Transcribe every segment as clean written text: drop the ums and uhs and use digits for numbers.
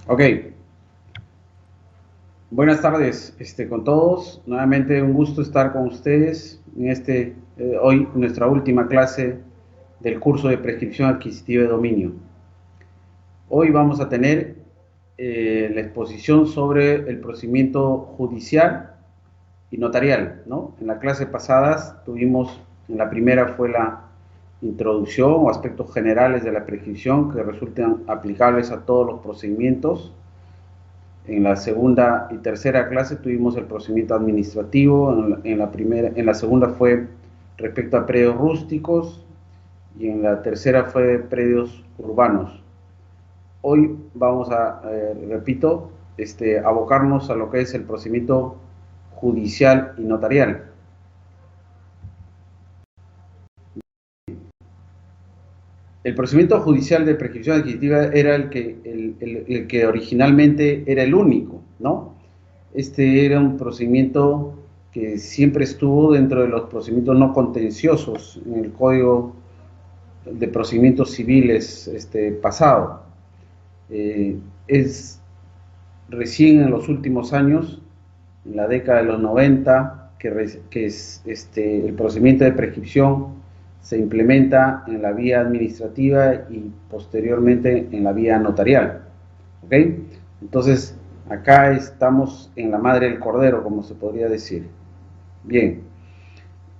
Ok, buenas tardes con todos. Nuevamente un gusto estar con ustedes en hoy nuestra última clase del curso de prescripción adquisitiva de dominio. Hoy vamos a tener la exposición sobre el procedimiento judicial y notarial, ¿no? En la clase pasadas tuvimos, en la primera fue la introducción o aspectos generales de la prescripción que resultan aplicables a todos los procedimientos. En la segunda y tercera clase tuvimos el procedimiento administrativo, en la segunda fue respecto a predios rústicos y en la tercera fue predios urbanos. Hoy vamos a, repito, abocarnos a lo que es el procedimiento judicial y notarial. El procedimiento judicial de prescripción adquisitiva era el que originalmente era el único, ¿no? Este era un procedimiento que siempre estuvo dentro de los procedimientos no contenciosos en el Código de Procedimientos Civiles pasado. Es recién en los últimos años, en la década de los 90, que el procedimiento de prescripción se implementa en la vía administrativa y posteriormente en la vía notarial. ¿Ok? Entonces, acá estamos en la madre del cordero, como se podría decir. Bien,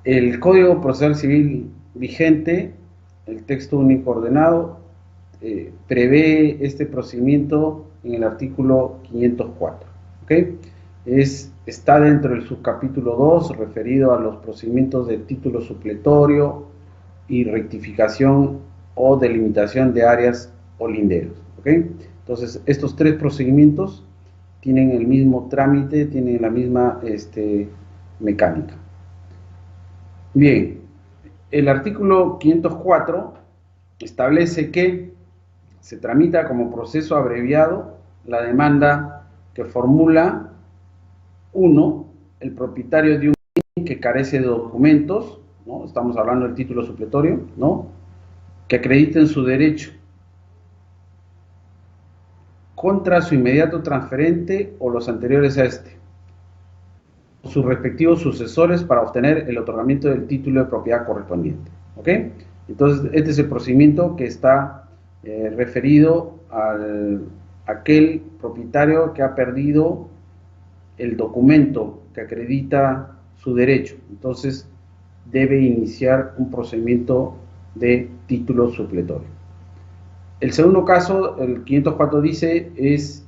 el Código Procesal Civil vigente, el texto único ordenado, prevé este procedimiento en el artículo 504. ¿Ok? Está dentro del subcapítulo 2, referido a los procedimientos de título supletorio y rectificación o delimitación de áreas o linderos. ¿Ok? Entonces, estos tres procedimientos tienen el mismo trámite, tienen la misma mecánica. Bien, el artículo 504 establece que se tramita como proceso abreviado la demanda que formula, uno, el propietario de un bien que carece de documentos, ¿no? Estamos hablando del título supletorio, ¿no? Que acrediten su derecho contra su inmediato transferente o los anteriores a este, sus respectivos sucesores para obtener el otorgamiento del título de propiedad correspondiente. ¿Ok? Entonces, este es el procedimiento que está referido a aquel propietario que ha perdido el documento que acredita su derecho. Entonces, debe iniciar un procedimiento de título supletorio. El segundo caso, el 504 dice, es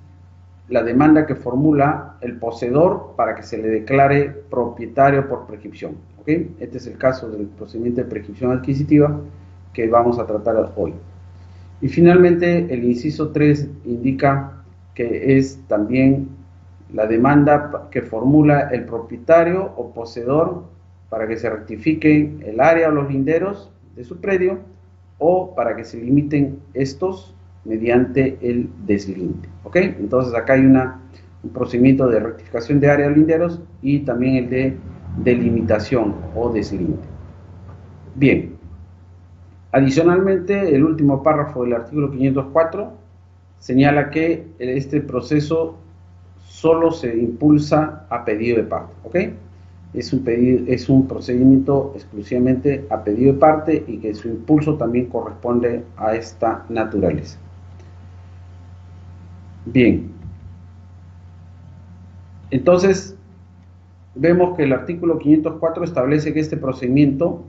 la demanda que formula el poseedor para que se le declare propietario por prescripción. ¿Okay? Este es el caso del procedimiento de prescripción adquisitiva que vamos a tratar hoy. Y finalmente, el inciso 3 indica que es también la demanda que formula el propietario o poseedor para que se rectifiquen el área o los linderos de su predio o para que se limiten estos mediante el deslinde. ¿Ok? Entonces acá hay un procedimiento de rectificación de área o linderos y también el de delimitación o deslinde. Bien. Adicionalmente, el último párrafo del artículo 504 señala que este proceso solo se impulsa a pedido de parte. ¿Ok? Es un procedimiento exclusivamente a pedido de parte y que su impulso también corresponde a esta naturaleza. Bien. Entonces, vemos que el artículo 504 establece que este procedimiento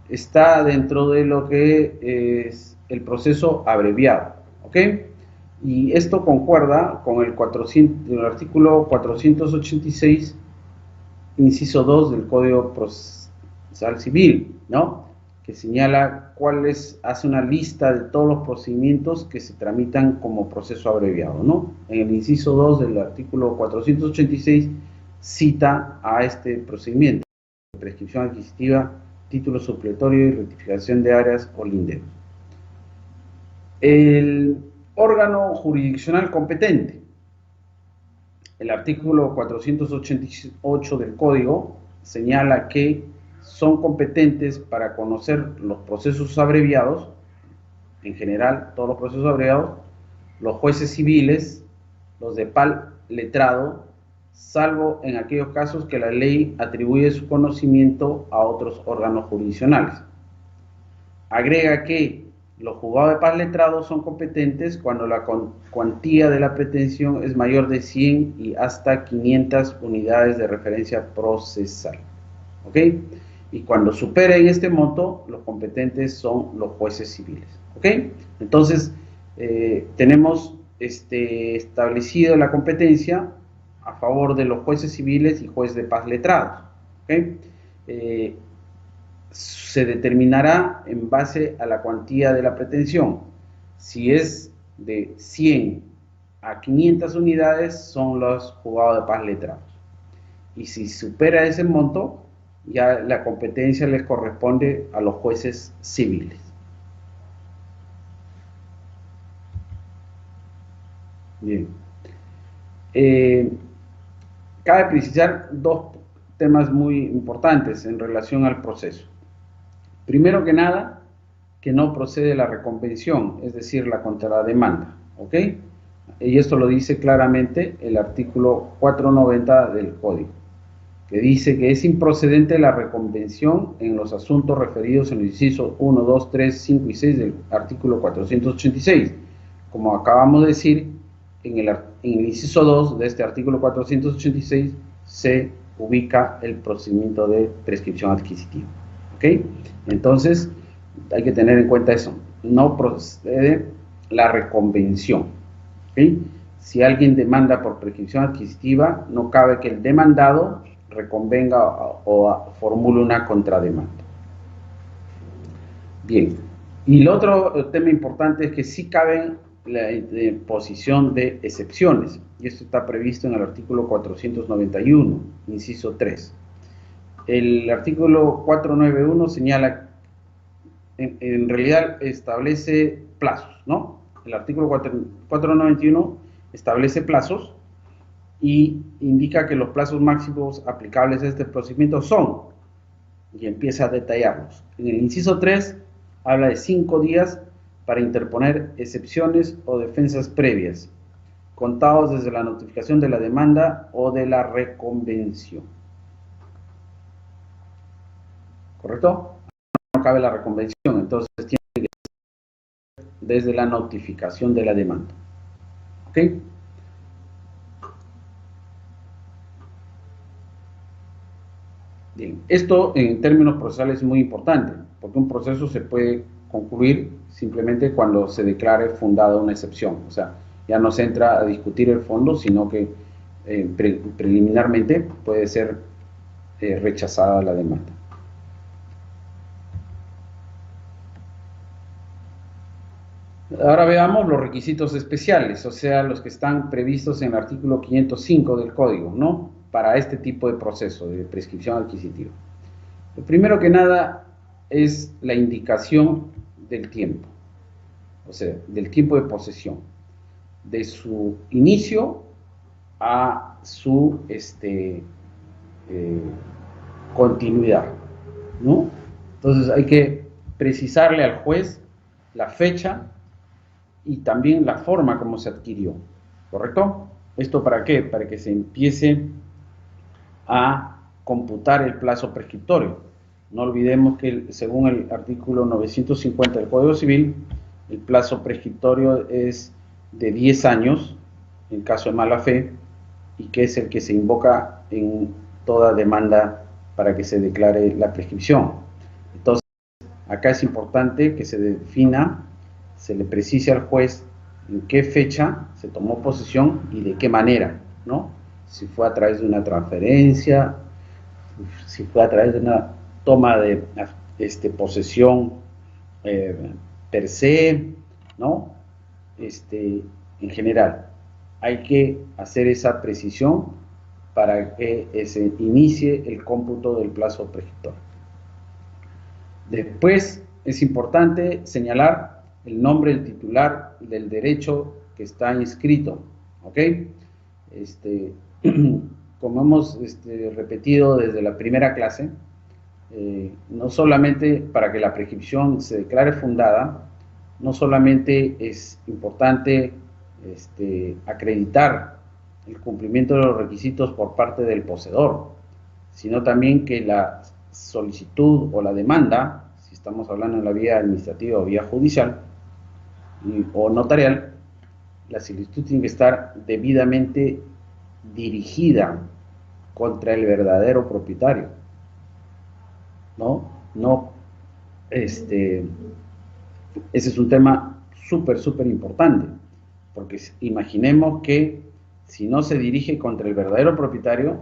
está dentro de lo que es el proceso abreviado. ¿Ok? Y esto concuerda con el artículo 486, inciso 2 del Código Procesal Civil, ¿no? Que señala hace una lista de todos los procedimientos que se tramitan como proceso abreviado, ¿no? En el inciso 2 del artículo 486 cita a este procedimiento de prescripción adquisitiva, título supletorio y rectificación de áreas o linderos. El órgano jurisdiccional competente. El artículo 488 del Código señala que son competentes para conocer los procesos abreviados, en general todos los procesos abreviados, los jueces civiles, los de PAL letrado, salvo en aquellos casos que la ley atribuye su conocimiento a otros órganos jurisdiccionales. Agrega que los juzgados de paz letrados son competentes cuando la cuantía de la pretensión es mayor de 100 y hasta 500 unidades de referencia procesal. ¿Ok? Y cuando superen este monto, los competentes son los jueces civiles. ¿Ok? Entonces, tenemos establecido la competencia a favor de los jueces civiles y jueces de paz letrados. ¿Ok? Se determinará en base a la cuantía de la pretensión. Si es de 100 a 500 unidades, son los juzgados de paz letrados. Y si supera ese monto, ya la competencia les corresponde a los jueces civiles. Bien. Cabe precisar dos temas muy importantes en relación al proceso. Primero que nada, que no procede la reconvención, es decir, la contrademanda, ¿ok? Y esto lo dice claramente el artículo 490 del Código, que dice que es improcedente la reconvención en los asuntos referidos en los incisos 1, 2, 3, 5 y 6 del artículo 486. Como acabamos de decir, en el inciso 2 de este artículo 486 se ubica el procedimiento de prescripción adquisitiva. ¿Ok? Entonces, hay que tener en cuenta eso. No procede la reconvención. ¿Ok? Si alguien demanda por prescripción adquisitiva, no cabe que el demandado reconvenga o formule una contrademanda. Bien. Y el otro tema importante es que sí cabe la imposición de excepciones. Y esto está previsto en el artículo 491, inciso 3. El artículo 491 señala, en realidad establece plazos, ¿no? El artículo 491 establece plazos y indica que los plazos máximos aplicables a este procedimiento son, y empieza a detallarlos. En el inciso 3 habla de 5 días para interponer excepciones o defensas previas, contados desde la notificación de la demanda o de la reconvención. ¿Correcto? No cabe la reconvención, entonces tiene que ser desde la notificación de la demanda. ¿Ok? Bien, esto en términos procesales es muy importante, porque un proceso se puede concluir simplemente cuando se declare fundada una excepción. O sea, ya no se entra a discutir el fondo, sino que preliminarmente puede ser rechazada la demanda. Ahora veamos los requisitos especiales, o sea, los que están previstos en el artículo 505 del Código, ¿no? Para este tipo de proceso de prescripción adquisitiva. Lo primero que nada es la indicación del tiempo, o sea, del tiempo de posesión, de su inicio a su continuidad, ¿no? Entonces hay que precisarle al juez la fecha y también la forma como se adquirió, ¿correcto? ¿Esto para qué? Para que se empiece a computar el plazo prescriptorio. No olvidemos que según el artículo 950 del Código Civil, el plazo prescriptorio es de 10 años en caso de mala fe y que es el que se invoca en toda demanda para que se declare la prescripción. Entonces, acá es importante que se defina, se le precise al juez en qué fecha se tomó posesión y de qué manera, ¿no? Si fue a través de una transferencia, si fue a través de una toma de posesión per se, ¿no? En general, hay que hacer esa precisión para que se inicie el cómputo del plazo prescriptorio. Después es importante señalar el nombre del titular del derecho que está inscrito, ¿ok? Como hemos repetido desde la primera clase, no solamente para que la prescripción se declare fundada, no solamente es importante acreditar el cumplimiento de los requisitos por parte del poseedor, sino también que la solicitud o la demanda, si estamos hablando en la vía administrativa o vía judicial o notarial, la solicitud tiene que estar debidamente dirigida contra el verdadero propietario, ¿no? No, ese es un tema súper importante, porque imaginemos que si no se dirige contra el verdadero propietario,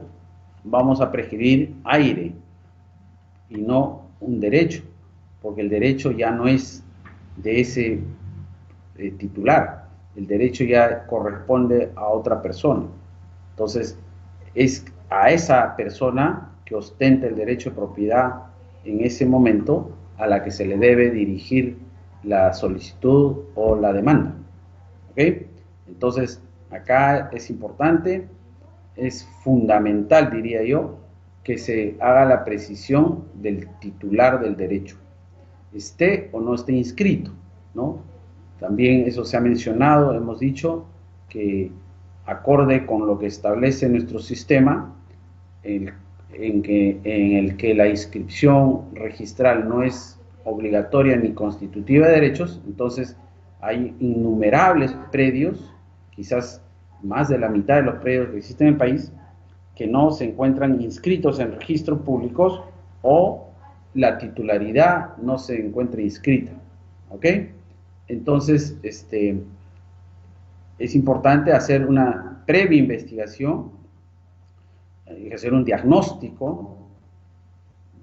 vamos a prescribir aire y no un derecho, porque el derecho ya no es de ese titular, el derecho ya corresponde a otra persona. Entonces, es a esa persona que ostenta el derecho de propiedad en ese momento a la que se le debe dirigir la solicitud o la demanda. ¿Ok? Entonces, acá es importante, es fundamental, diría yo, que se haga la precisión del titular del derecho, esté o no esté inscrito, ¿no? También eso se ha mencionado, hemos dicho que acorde con lo que establece nuestro sistema, en el que la inscripción registral no es obligatoria ni constitutiva de derechos, entonces hay innumerables predios, quizás más de la mitad de los predios que existen en el país, que no se encuentran inscritos en registros públicos o la titularidad no se encuentra inscrita. ¿Ok? Entonces, es importante hacer una previa investigación, hacer un diagnóstico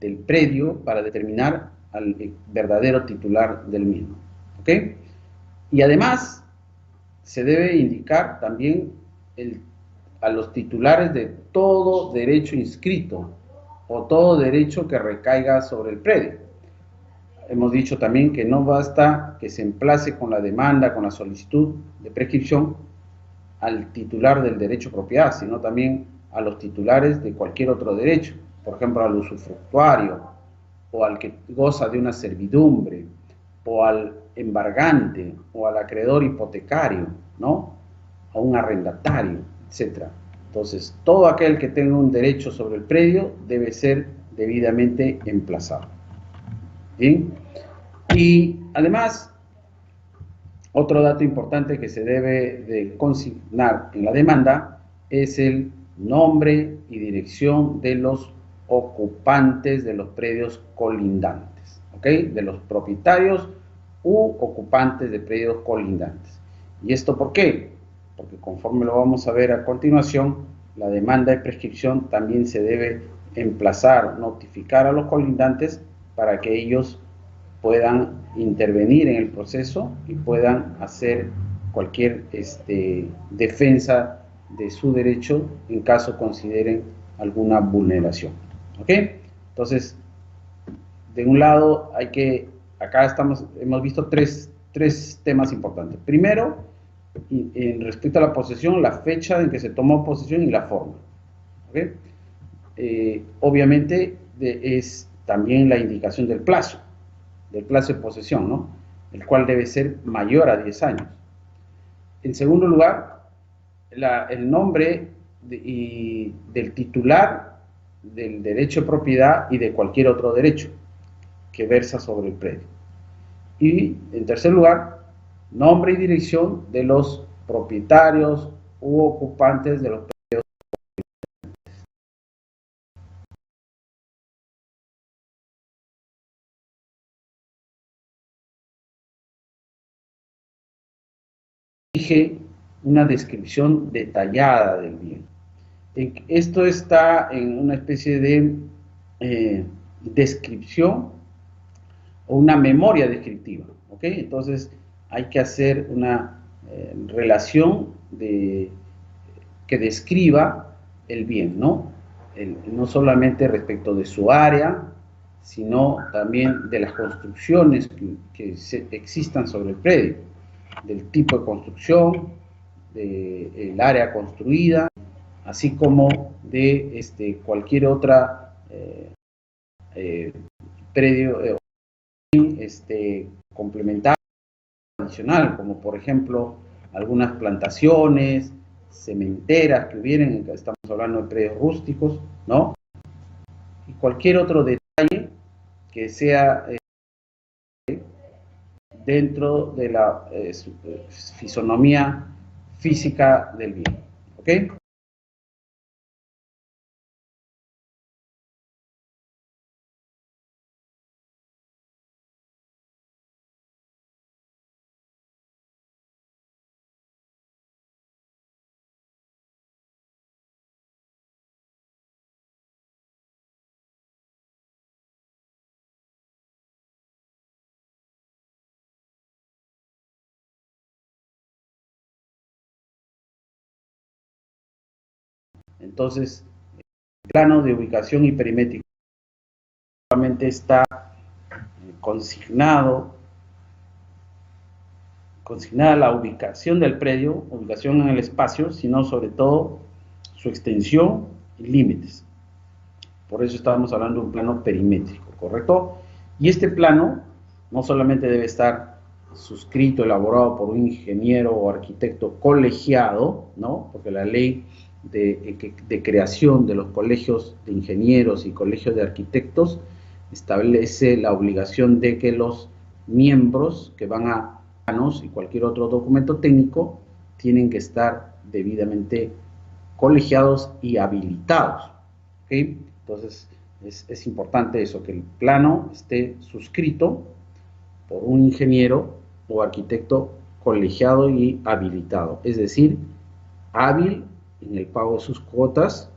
del predio para determinar al verdadero titular del mismo. ¿Ok? Y además, se debe indicar también a los titulares de todo derecho inscrito o todo derecho que recaiga sobre el predio. Hemos dicho también que no basta que se emplace con la demanda, con la solicitud de prescripción al titular del derecho propiedad, sino también a los titulares de cualquier otro derecho, por ejemplo al usufructuario, o al que goza de una servidumbre, o al embargante, o al acreedor hipotecario, ¿no? A un arrendatario, etc. Entonces, todo aquel que tenga un derecho sobre el predio debe ser debidamente emplazado. ¿Bien? Y además, otro dato importante que se debe de consignar en la demanda es el nombre y dirección de los ocupantes de los predios colindantes, ¿ok? De los propietarios u ocupantes de predios colindantes. ¿Y esto por qué? Porque conforme lo vamos a ver a continuación, la demanda de prescripción también se debe emplazar, notificar a los colindantes para que ellos puedan intervenir en el proceso y puedan hacer cualquier defensa de su derecho en caso consideren alguna vulneración. ¿Ok? Entonces, de un lado acá hemos visto tres temas importantes. Primero, en respecto a la posesión, la fecha en que se tomó posesión y la forma. ¿Ok? Obviamente es también la indicación del plazo de posesión, ¿no? El cual debe ser mayor a 10 años. En segundo lugar, el nombre del titular del derecho de propiedad y de cualquier otro derecho que versa sobre el predio. Y en tercer lugar, nombre y dirección de los propietarios u ocupantes de los predios. Exige una descripción detallada del bien. Esto está en una especie de descripción o una memoria descriptiva, ¿ok? Entonces hay que hacer una relación que describa el bien, ¿no? No solamente respecto de su área, sino también de las construcciones que existan sobre el predio, del tipo de construcción, del área construida, así como de cualquier otra predio complementario adicional, como por ejemplo algunas plantaciones, cementeras que hubieran, estamos hablando de predios rústicos, ¿no? Y cualquier otro detalle que sea dentro de la fisonomía física del bien, ¿ok? Entonces, el plano de ubicación y perimétrico solamente está consignada la ubicación del predio, ubicación en el espacio, sino sobre todo su extensión y límites. Por eso estamos hablando de un plano perimétrico, ¿correcto? Y este plano no solamente debe estar suscrito, elaborado por un ingeniero o arquitecto colegiado, ¿no? Porque la ley de creación de los colegios de ingenieros y colegios de arquitectos establece la obligación de que los miembros que van a planos y cualquier otro documento técnico tienen que estar debidamente colegiados y habilitados, ¿ok? Entonces es importante eso, que el plano esté suscrito por un ingeniero o arquitecto colegiado y habilitado, es decir, hábil en el pago de sus cuotas,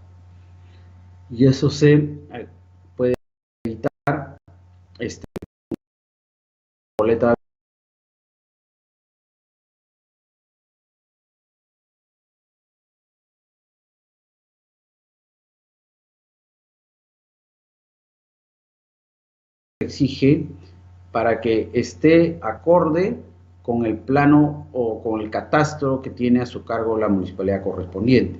y eso se puede evitar boleta exige para que esté acorde con el plano o con el catastro que tiene a su cargo la municipalidad correspondiente.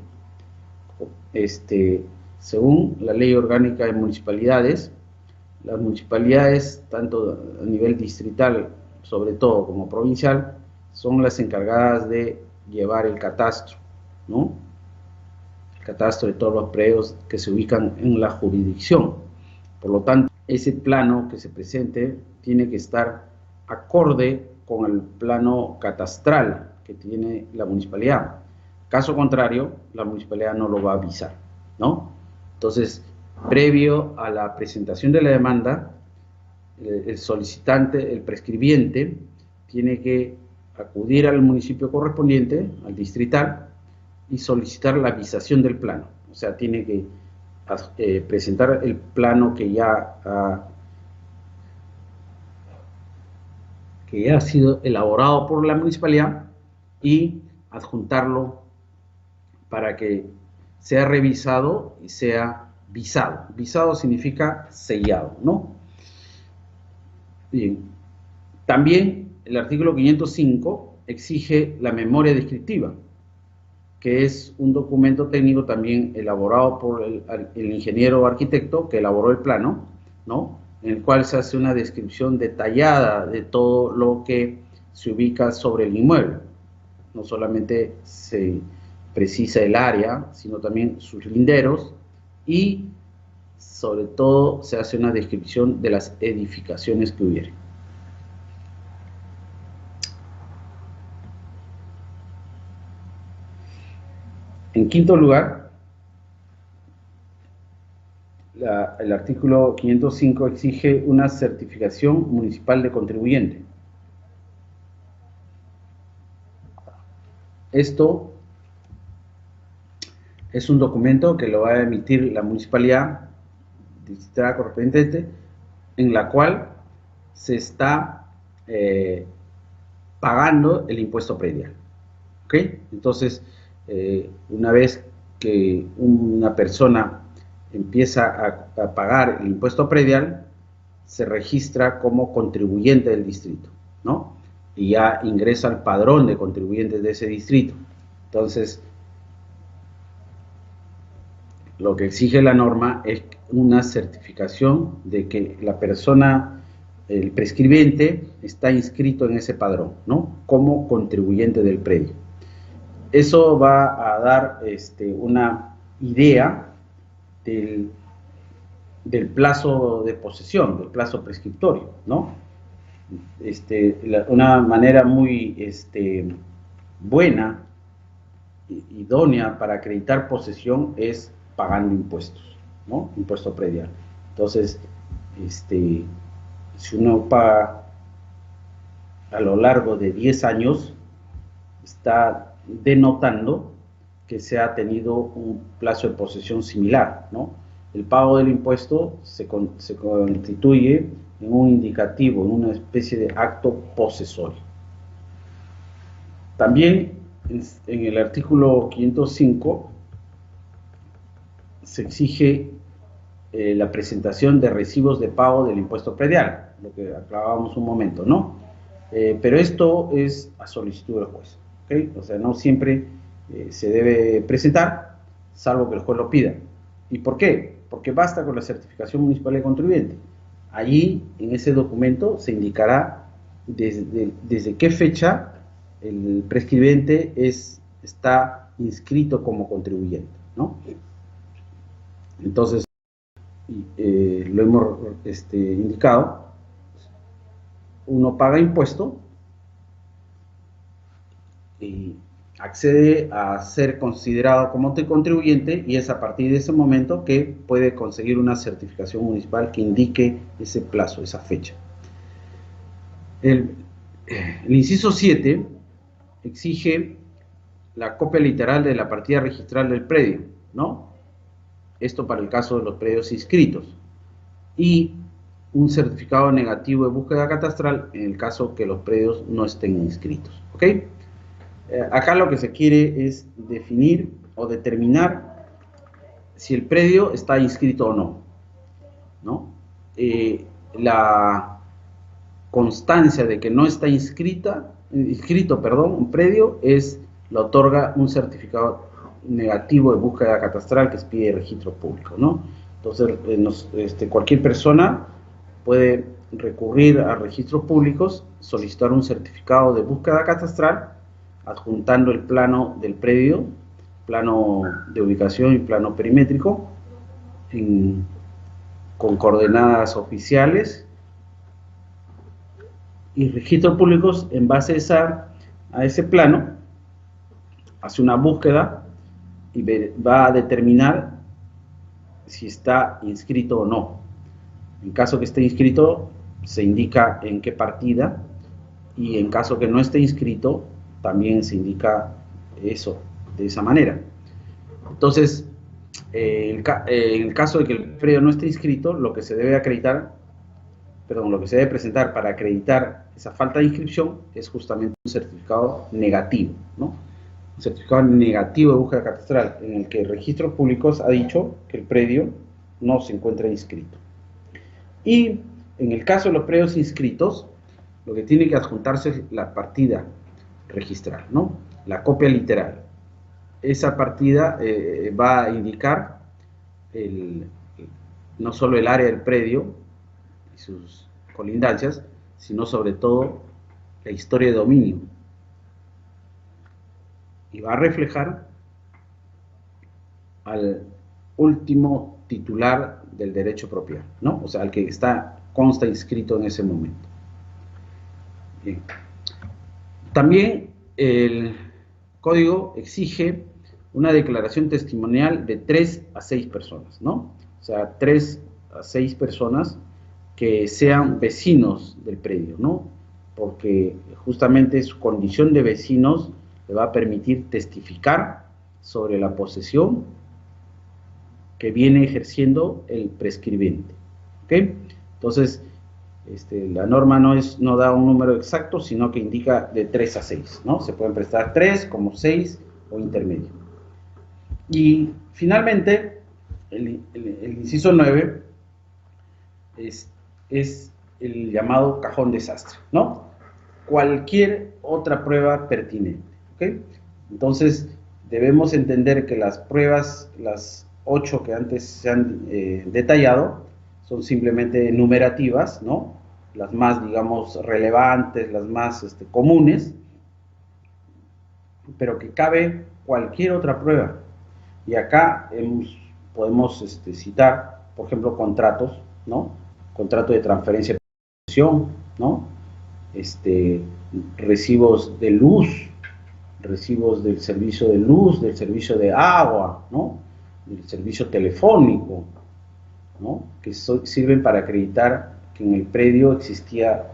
Según la Ley Orgánica de Municipalidades, las municipalidades, tanto a nivel distrital, sobre todo, como provincial, son las encargadas de llevar el catastro, ¿no? El catastro de todos los predios que se ubican en la jurisdicción. Por lo tanto, ese plano que se presente tiene que estar acorde con el plano catastral que tiene la municipalidad. Caso contrario, la municipalidad no lo va a avisar, ¿no? Entonces, previo a la presentación de la demanda, el solicitante, el prescribiente, tiene que acudir al municipio correspondiente, al distrital, y solicitar la avisación del plano. O sea, tiene que presentar el plano que ya ha sido elaborado por la municipalidad y adjuntarlo para que sea revisado y sea visado. Visado significa sellado, ¿no? Bien. También el artículo 505 exige la memoria descriptiva, que es un documento técnico también elaborado por el ingeniero o arquitecto que elaboró el plano, ¿no? En el cual se hace una descripción detallada de todo lo que se ubica sobre el inmueble. No solamente se precisa el área, sino también sus linderos y, sobre todo, se hace una descripción de las edificaciones que hubiere. En quinto lugar, el artículo 505 exige una certificación municipal de contribuyente. Esto es un documento que lo va a emitir la municipalidad distrital correspondiente, en la cual se está pagando el impuesto predial. ¿Ok? Entonces, una vez que una persona empieza a pagar el impuesto predial, se registra como contribuyente del distrito, ¿no? Y ya ingresa al padrón de contribuyentes de ese distrito. Entonces, lo que exige la norma es una certificación de que la persona, el prescribiente, está inscrito en ese padrón, ¿no? Como contribuyente del predio. eso va a dar una idea del plazo de posesión, del plazo prescriptorio, ¿no? Una manera muy buena, idónea para acreditar posesión es pagando impuestos, ¿no? Impuesto predial. Entonces, si uno paga a lo largo de 10 años, está denotando que se ha tenido un plazo de posesión similar, ¿no? El pago del impuesto se constituye en un indicativo, en una especie de acto posesorio. También en el artículo 505 se exige la presentación de recibos de pago del impuesto predial, lo que aclarábamos un momento, ¿no? Pero esto es a solicitud del juez, ¿okay? O sea, no siempre se debe presentar, salvo que el juez lo pida. ¿Y por qué? Porque basta con la certificación municipal de contribuyente. Allí, en ese documento, se indicará desde qué fecha el prescribente está inscrito como contribuyente, ¿no? Entonces, lo hemos indicado, uno paga impuesto y accede a ser considerado como contribuyente, y es a partir de ese momento que puede conseguir una certificación municipal que indique ese plazo, esa fecha. El inciso 7 exige la copia literal de la partida registral del predio, ¿no? Esto para el caso de los predios inscritos. Y un certificado negativo de búsqueda catastral en el caso que los predios no estén inscritos, ¿ok? Acá lo que se quiere es definir o determinar si el predio está inscrito o no, ¿no? La constancia de que no está inscrito, un predio, lo otorga un certificado negativo de búsqueda catastral que pide el registro público, ¿no? Entonces, cualquier persona puede recurrir a registros públicos, solicitar un certificado de búsqueda catastral, adjuntando el plano del predio, plano de ubicación y plano perimétrico, con coordenadas oficiales, y registros públicos, en base a ese plano, hace una búsqueda y va a determinar si está inscrito o no. En caso que esté inscrito, se indica en qué partida, y en caso que no esté inscrito, también se indica eso, de esa manera. Entonces, en el caso de que el predio no esté inscrito, lo que se debe presentar para acreditar esa falta de inscripción es justamente un certificado negativo, ¿no? Un certificado negativo de búsqueda catastral, en el que registros públicos ha dicho que el predio no se encuentra inscrito. Y en el caso de los predios inscritos, lo que tiene que adjuntarse es la partida registral, ¿no? La copia literal. Esa partida va a indicar no solo el área del predio y sus colindancias, sino sobre todo la historia de dominio. Y va a reflejar al último titular del derecho propiedad, ¿no? O sea, al que consta inscrito en ese momento. Bien. También el código exige una declaración testimonial de 3 a 6 personas, ¿no? O sea, 3 a 6 personas que sean vecinos del predio, ¿no? Porque justamente su condición de vecinos le va a permitir testificar sobre la posesión que viene ejerciendo el prescribente, ¿ok? Entonces, la norma no da un número exacto, sino que indica de 3 a 6, ¿no? Se pueden prestar 3, como 6 o intermedio. Y finalmente, el inciso 9 es el llamado cajón desastre, ¿no? Cualquier otra prueba pertinente, ¿ok? Entonces, debemos entender que las pruebas, las 8 que antes se han detallado, son simplemente numerativas, ¿no? Las más, digamos, relevantes, las más comunes, pero que cabe cualquier otra prueba. Y acá podemos citar, por ejemplo, contratos, ¿no? Contrato de transferencia de posesión, ¿no? Recibos de luz, recibos del servicio de luz, del servicio de agua, ¿no? Del servicio telefónico, ¿no? Que sirven para acreditar que en el predio existía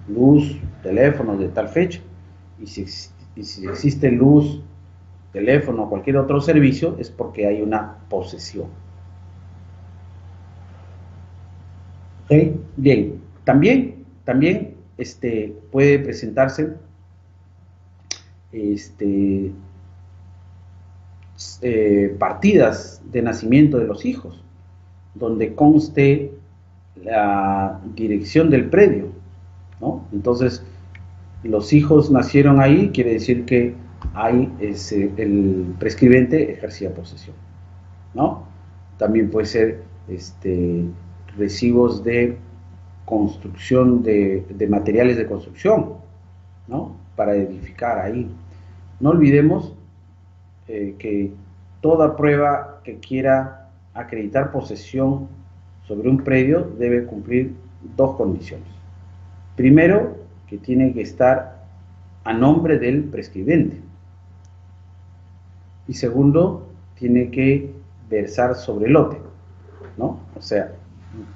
luz, teléfono de tal fecha, y si existe luz, teléfono o cualquier otro servicio, es porque hay una posesión. ¿Okay? Bien, también puede presentarse partidas de nacimiento de los hijos, donde conste la dirección del predio, ¿no? Entonces, los hijos nacieron ahí, quiere decir que ahí el prescribente ejercía posesión, ¿no? También puede ser recibos de construcción de materiales de construcción, ¿no? Para edificar ahí. No olvidemos que toda prueba que quiera acreditar posesión sobre un predio debe cumplir dos condiciones. Primero, que tiene que estar a nombre del prescribente. Y segundo, tiene que versar sobre lote, ¿no? O sea,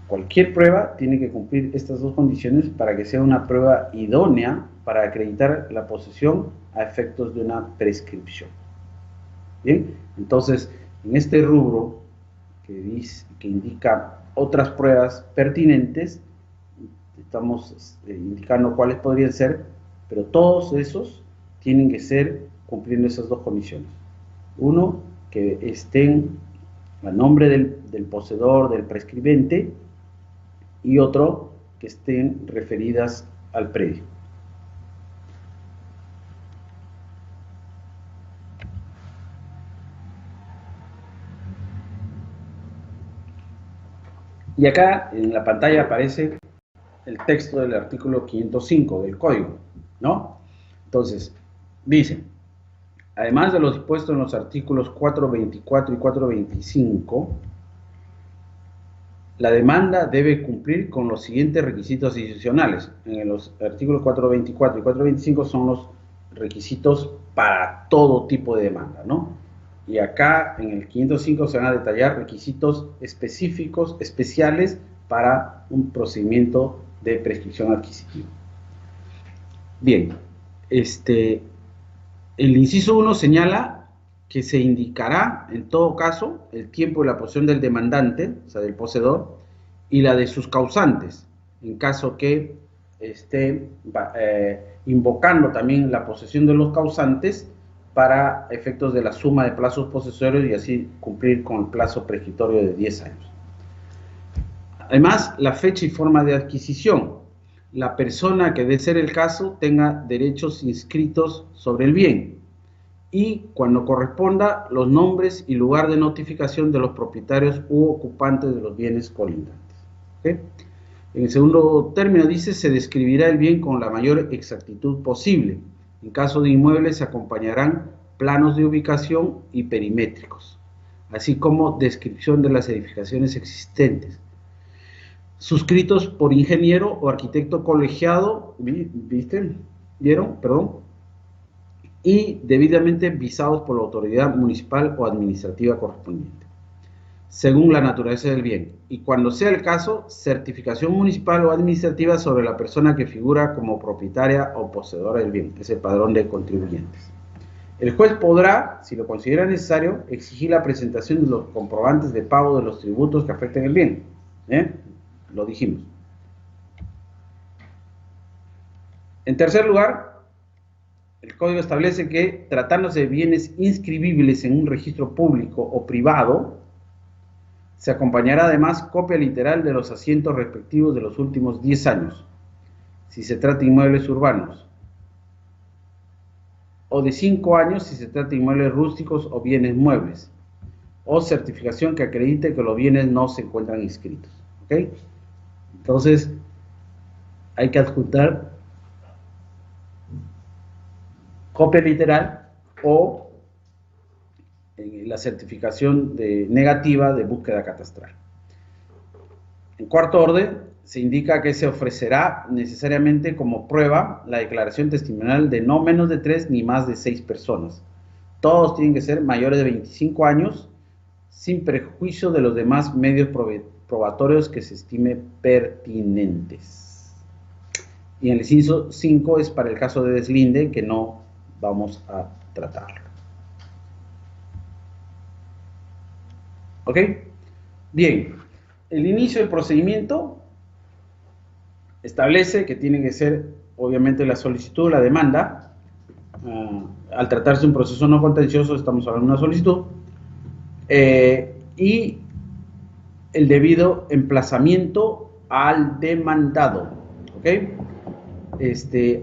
cualquier prueba tiene que cumplir estas dos condiciones para que sea una prueba idónea para acreditar la posesión a efectos de una prescripción. Bien, entonces, en este rubro que indica otras pruebas pertinentes, estamos indicando cuáles podrían ser, pero todos esos tienen que ser cumpliendo esas dos condiciones. Uno, que estén a nombre del poseedor, del prescribente, y otro, que estén referidas al predio. Y acá en la pantalla aparece el texto del artículo 505 del código, ¿no? Entonces, dice, además de los dispuestos en los artículos 424 y 425, la demanda debe cumplir con los siguientes requisitos adicionales. En los artículos 424 y 425 son los requisitos para todo tipo de demanda, ¿no? Y acá en el 505 se van a detallar requisitos específicos, especiales para un procedimiento de prescripción adquisitiva. Bien, el inciso 1 señala que se indicará, en todo caso, el tiempo de la posesión del demandante, o sea, del poseedor, y la de sus causantes, en caso que esté invocando también la posesión de los causantes para efectos de la suma de plazos posesorios y así cumplir con el plazo prescriptorio de 10 años. Además, la fecha y forma de adquisición. La persona que, de ser el caso, tenga derechos inscritos sobre el bien, y, cuando corresponda, los nombres y lugar de notificación de los propietarios u ocupantes de los bienes colindantes. ¿Okay? En el segundo término dice, se describirá el bien con la mayor exactitud posible. En caso de inmuebles se acompañarán planos de ubicación y perimétricos, así como descripción de las edificaciones existentes, suscritos por ingeniero o arquitecto colegiado, ¿vieron? Perdón. Y debidamente visados por la autoridad municipal o administrativa correspondiente, según la naturaleza del bien, y cuando sea el caso, certificación municipal o administrativa sobre la persona que figura como propietaria o poseedora del bien, ese padrón de contribuyentes. El juez podrá, si lo considera necesario, exigir la presentación de los comprobantes de pago de los tributos que afecten el bien. Lo dijimos. En tercer lugar, el código establece que, tratándose de bienes inscribibles en un registro público o privado, se acompañará además copia literal de los asientos respectivos de los últimos 10 años, si se trata de inmuebles urbanos, o de 5 años si se trata de inmuebles rústicos o bienes muebles, o certificación que acredite que los bienes no se encuentran inscritos. ¿Ok? Entonces, hay que adjuntar copia literal o la certificación negativa de búsqueda catastral. En cuarto orden, se indica que se ofrecerá necesariamente como prueba la declaración testimonial de no menos de 3 ni más de 6 personas. Todos tienen que ser mayores de 25 años, sin perjuicio de los demás medios probatorios que se estime pertinentes. Y en el inciso 5 es para el caso de deslinde, que no vamos a tratarlo. ¿Ok? Bien, el inicio del procedimiento establece que tiene que ser, obviamente, la solicitud o la demanda. Al tratarse de un proceso no contencioso, estamos hablando de una solicitud. Y el debido emplazamiento al demandado. ¿Ok?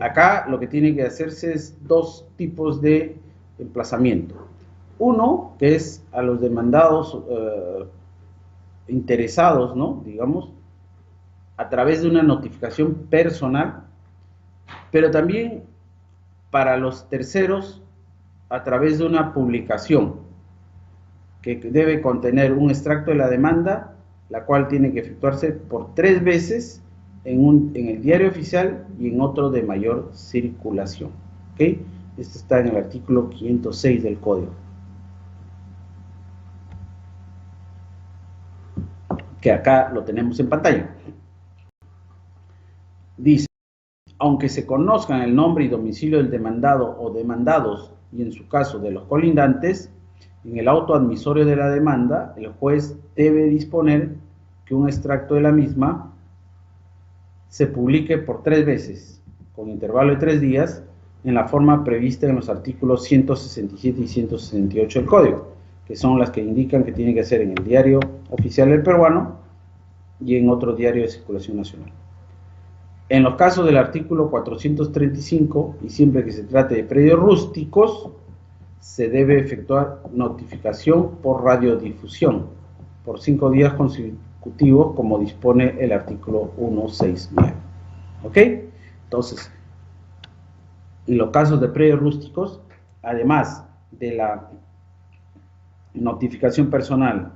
Acá lo que tiene que hacerse es dos tipos de emplazamiento. Uno, que es a los demandados interesados, ¿no? Digamos, a través de una notificación personal, pero también para los terceros a través de una publicación que debe contener un extracto de la demanda, la cual tiene que efectuarse por 3 veces en el diario oficial y en otro de mayor circulación. ¿Okay? Esto está en el artículo 506 del Código, que acá lo tenemos en pantalla. Dice: aunque se conozcan el nombre y domicilio del demandado o demandados, y en su caso de los colindantes, en el auto admisorio de la demanda, el juez debe disponer que un extracto de la misma se publique por 3 veces, con intervalo de 3 días, en la forma prevista en los artículos 167 y 168 del Código, que son las que indican que tiene que ser en el diario oficial del peruano y en otro diario de circulación nacional. En los casos del artículo 435, y siempre que se trate de predios rústicos, se debe efectuar notificación por radiodifusión por 5 días consecutivos, como dispone el artículo 169. ¿Ok? Entonces, en los casos de predios rústicos, además de la notificación personal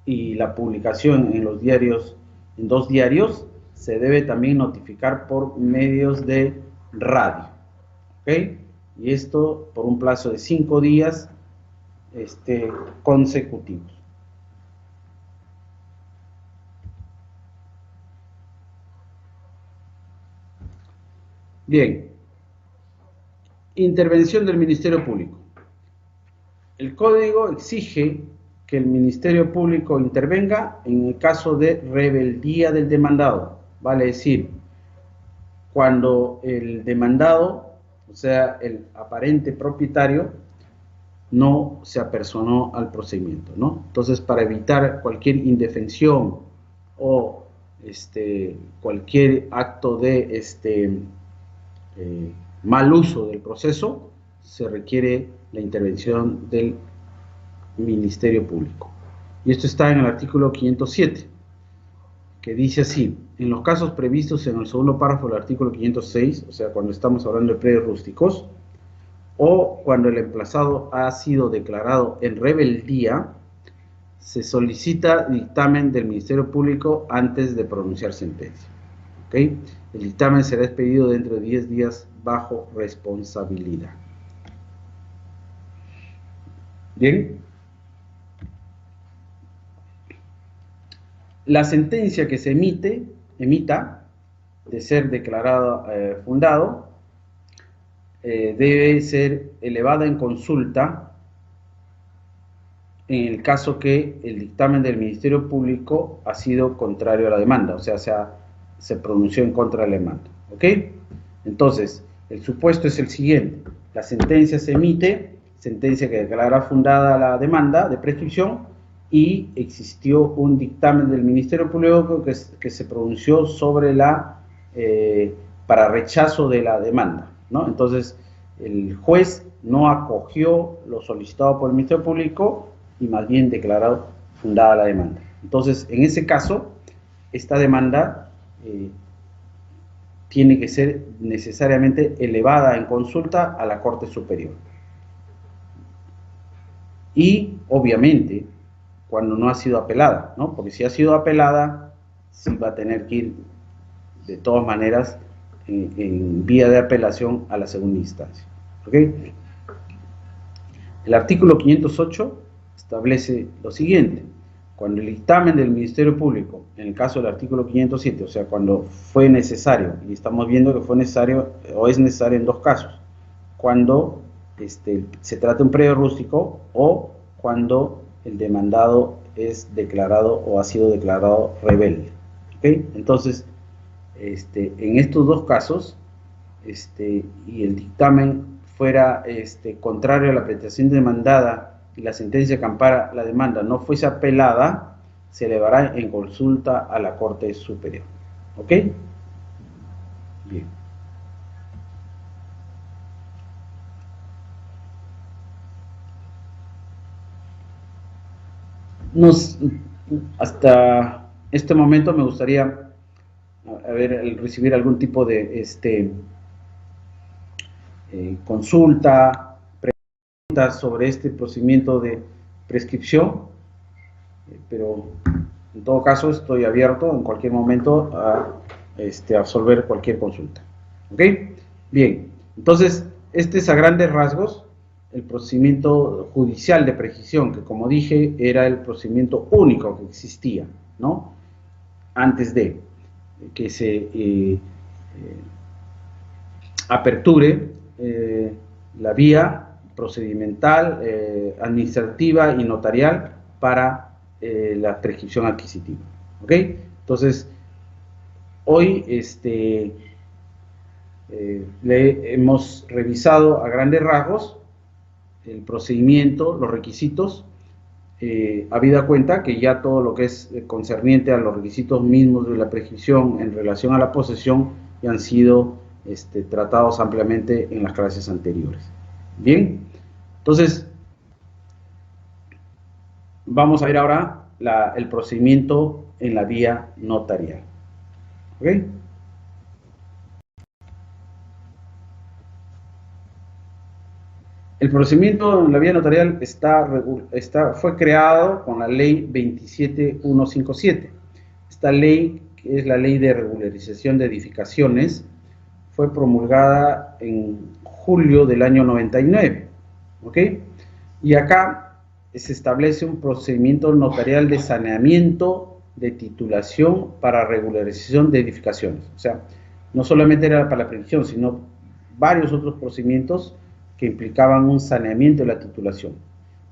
y la publicación en los diarios, en 2 diarios, se debe también notificar por medios de radio. ¿Ok? Y esto por un plazo de 5 días consecutivos. Bien, intervención del Ministerio Público. El Código exige que el Ministerio Público intervenga en el caso de rebeldía del demandado, vale decir, cuando el demandado, o sea, el aparente propietario, no se apersonó al procedimiento, ¿no? Entonces, para evitar cualquier indefensión o cualquier acto de mal uso del proceso, se requiere la intervención del Ministerio Público. Y esto está en el artículo 507, que dice así: en los casos previstos en el segundo párrafo del artículo 506, o sea, cuando estamos hablando de predios rústicos, o cuando el emplazado ha sido declarado en rebeldía, se solicita dictamen del Ministerio Público antes de pronunciar sentencia. ¿Okay? El dictamen será expedido dentro de 10 días bajo responsabilidad. Bien. La sentencia que se emita, de ser declarado fundado, debe ser elevada en consulta en el caso que el dictamen del Ministerio Público ha sido contrario a la demanda, o sea, se pronunció en contra de la demanda. ¿Ok? Entonces, el supuesto es el siguiente: la sentencia se emite, sentencia que declara fundada la demanda de prescripción, y existió un dictamen del Ministerio Público que se pronunció sobre para rechazo de la demanda, ¿no? Entonces, el juez no acogió lo solicitado por el Ministerio Público y más bien declaró fundada la demanda. Entonces, en ese caso, esta demanda tiene que ser necesariamente elevada en consulta a la Corte Superior. Y, obviamente, cuando no ha sido apelada, ¿no? Porque si ha sido apelada, sí va a tener que ir, de todas maneras, en vía de apelación a la segunda instancia. ¿Ok? El artículo 508 establece lo siguiente: cuando el dictamen del Ministerio Público, en el caso del artículo 507, o sea, cuando fue necesario, y estamos viendo que fue necesario o es necesario en dos casos, cuando se trata de un predio rústico o cuando el demandado es declarado o ha sido declarado rebelde. ¿Okay? Entonces, en estos dos casos, y el dictamen fuera contrario a la pretensión demandada y la sentencia que ampara la demanda no fuese apelada, se elevará en consulta a la Corte Superior. ¿Ok? Bien. Hasta este momento me gustaría recibir algún tipo de consulta, preguntas sobre este procedimiento de prescripción, pero en todo caso estoy abierto en cualquier momento a absolver cualquier consulta. ¿Ok? Bien, entonces este es a grandes rasgos el procedimiento judicial de prescripción, que como dije era el procedimiento único que existía, ¿no? Antes de que se aperture la vía procedimental, administrativa y notarial para la prescripción adquisitiva. ¿Ok? Entonces, hoy le hemos revisado a grandes rasgos el procedimiento, los requisitos, habida cuenta que ya todo lo que es concerniente a los requisitos mismos de la prescripción en relación a la posesión ya han sido tratados ampliamente en las clases anteriores. Bien, entonces vamos a ver ahora el procedimiento en la vía notarial. ¿Ok? El procedimiento en la vía notarial fue creado con la ley 27157. Esta ley, que es la ley de regularización de edificaciones, fue promulgada en julio del año 99. ¿Ok? Y acá se establece un procedimiento notarial de saneamiento de titulación para regularización de edificaciones. O sea, no solamente era para la prescripción, sino varios otros procedimientos que implicaban un saneamiento de la titulación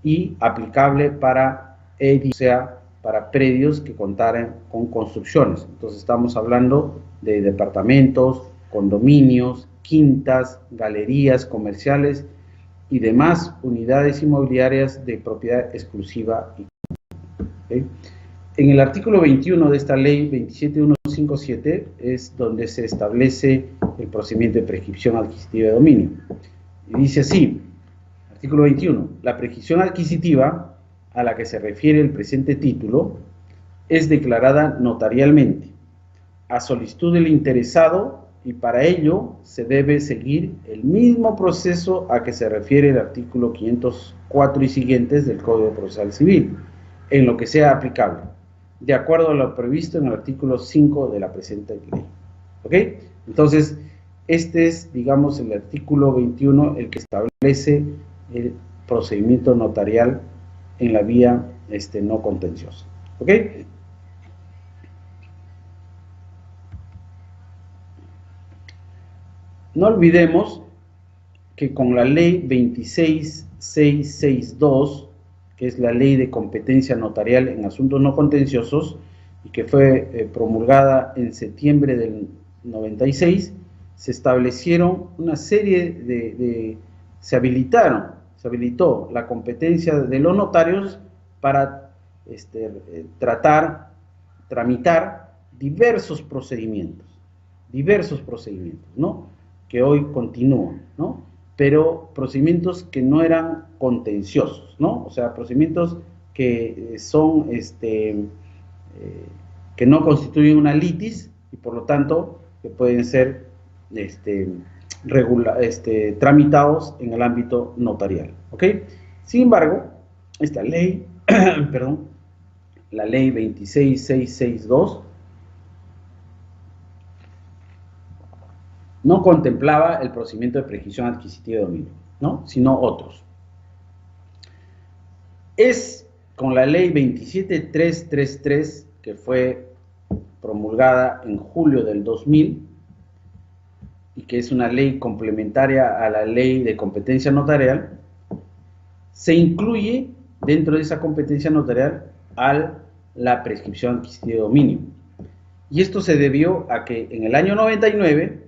y aplicable para edificios, o sea, para predios que contaran con construcciones. Entonces estamos hablando de departamentos, condominios, quintas, galerías comerciales y demás unidades inmobiliarias de propiedad exclusiva. ¿Okay? En el artículo 21 de esta ley 27157 es donde se establece el procedimiento de prescripción adquisitiva de dominio. Y dice así, artículo 21, la prescripción adquisitiva a la que se refiere el presente título es declarada notarialmente a solicitud del interesado y para ello se debe seguir el mismo proceso a que se refiere el artículo 504 y siguientes del Código Procesal Civil, en lo que sea aplicable, de acuerdo a lo previsto en el artículo 5 de la presente ley. ¿Ok? Entonces, este es, digamos, el artículo 21, el que establece el procedimiento notarial en la vía no contenciosa. ¿Ok? No olvidemos que con la ley 26662, que es la ley de competencia notarial en asuntos no contenciosos, y que fue promulgada en septiembre del 96, se establecieron una serie se habilitó la competencia de los notarios para tramitar diversos procedimientos, ¿no? Que hoy continúan, ¿no? Pero procedimientos que no eran contenciosos, ¿no? O sea, procedimientos que son, que no constituyen una litis y por lo tanto que pueden ser tramitados en el ámbito notarial, ¿ok? Sin embargo, esta ley, perdón, la ley 26662, no contemplaba el procedimiento de prescripción adquisitiva de dominio, ¿no? Sino otros. Es con la ley 27333, que fue promulgada en julio del 2000, y que es una ley complementaria a la ley de competencia notarial, se incluye dentro de esa competencia notarial a la prescripción adquisitiva de dominio. Y esto se debió a que en el año 99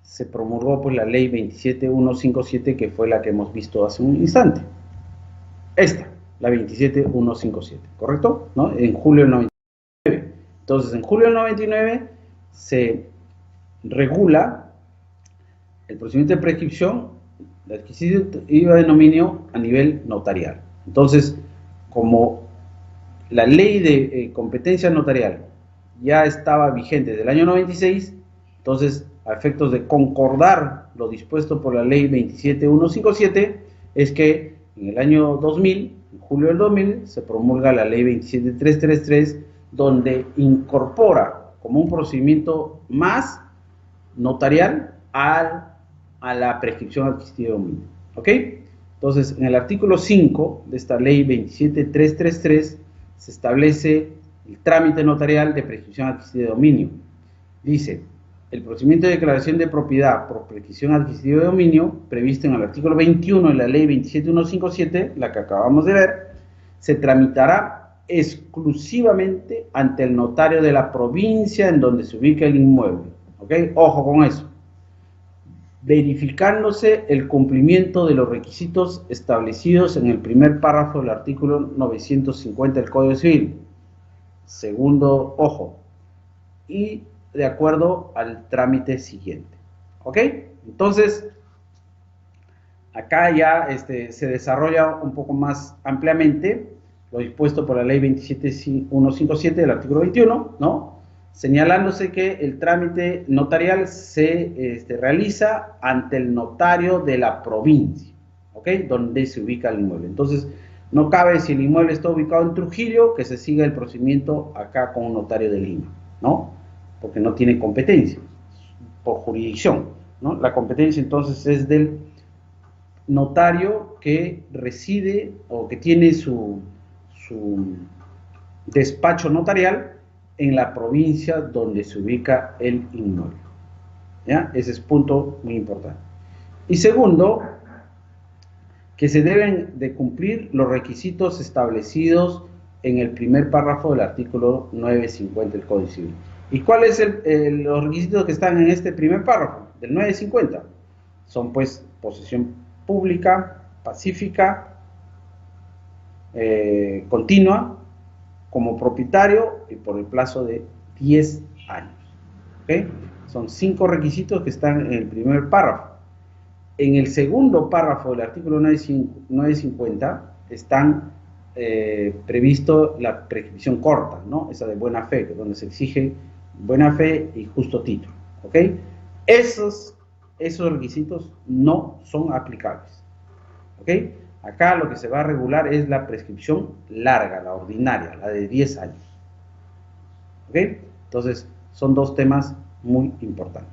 se promulgó pues la ley 27157, que fue la que hemos visto hace un instante. Esta, la 27157, ¿correcto? ¿No? En julio del 99. Entonces, en julio del 99 se regula el procedimiento de prescripción de adquisitiva de dominio a nivel notarial. Entonces, como la ley de competencia notarial ya estaba vigente desde el año 96, entonces, a efectos de concordar lo dispuesto por la ley 27157, es que en el año 2000, en julio del 2000, se promulga la ley 27333, donde incorpora como un procedimiento más notarial a la prescripción adquisitiva de dominio. ¿Ok? Entonces, en el artículo 5 de esta ley 27333 se establece el trámite notarial de prescripción adquisitiva de dominio. Dice: el procedimiento de declaración de propiedad por prescripción adquisitiva de dominio, previsto en el artículo 21 de la ley 27157, la que acabamos de ver, se tramitará exclusivamente ante el notario de la provincia en donde se ubica el inmueble. ¿Ok? Ojo con eso. Verificándose el cumplimiento de los requisitos establecidos en el primer párrafo del artículo 950 del Código Civil. Segundo, ojo. Y de acuerdo al trámite siguiente. ¿Ok? Entonces, acá ya se desarrolla un poco más ampliamente lo dispuesto por la ley 27157 del artículo 21, ¿no? Señalándose que el trámite notarial se realiza ante el notario de la provincia, ¿ok? Donde se ubica el inmueble. Entonces, no cabe, si el inmueble está ubicado en Trujillo, que se siga el procedimiento acá con un notario de Lima, ¿no? Porque no tiene competencia por jurisdicción, ¿no? La competencia entonces es del notario que reside o que tiene su despacho notarial en la provincia donde se ubica el inmueble. ¿Ya? Ese es punto muy importante. Y segundo, que se deben de cumplir los requisitos establecidos en el primer párrafo del artículo 950 del Código Civil. ¿Y cuáles son los requisitos que están en este primer párrafo del 950? Son pues posesión pública, pacífica, continua, como propietario y por el plazo de 10 años. ¿Okay? Son 5 requisitos que están en el primer párrafo. En el segundo párrafo del artículo 950 están previsto la prescripción corta, ¿no? Esa de buena fe, donde se exige buena fe y justo título. ¿Ok? Esos requisitos no son aplicables. ¿Ok? Acá lo que se va a regular es la prescripción larga, la ordinaria, la de 10 años. ¿Ok? Entonces, son dos temas muy importantes.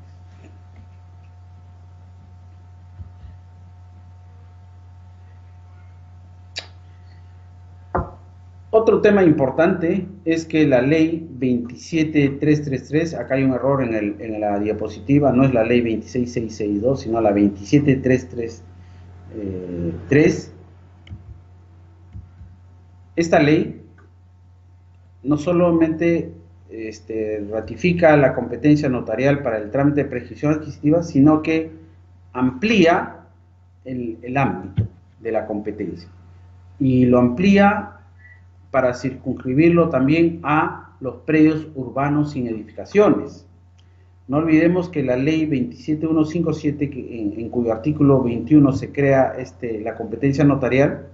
Otro tema importante es que la ley 27333, acá hay un error en la diapositiva, no es la ley 26662, sino la 27333. Esta ley no solamente ratifica la competencia notarial para el trámite de prescripción adquisitiva, sino que amplía el ámbito de la competencia. Y lo amplía para circunscribirlo también a los predios urbanos sin edificaciones. No olvidemos que la ley 27157, en cuyo artículo 21 se crea la competencia notarial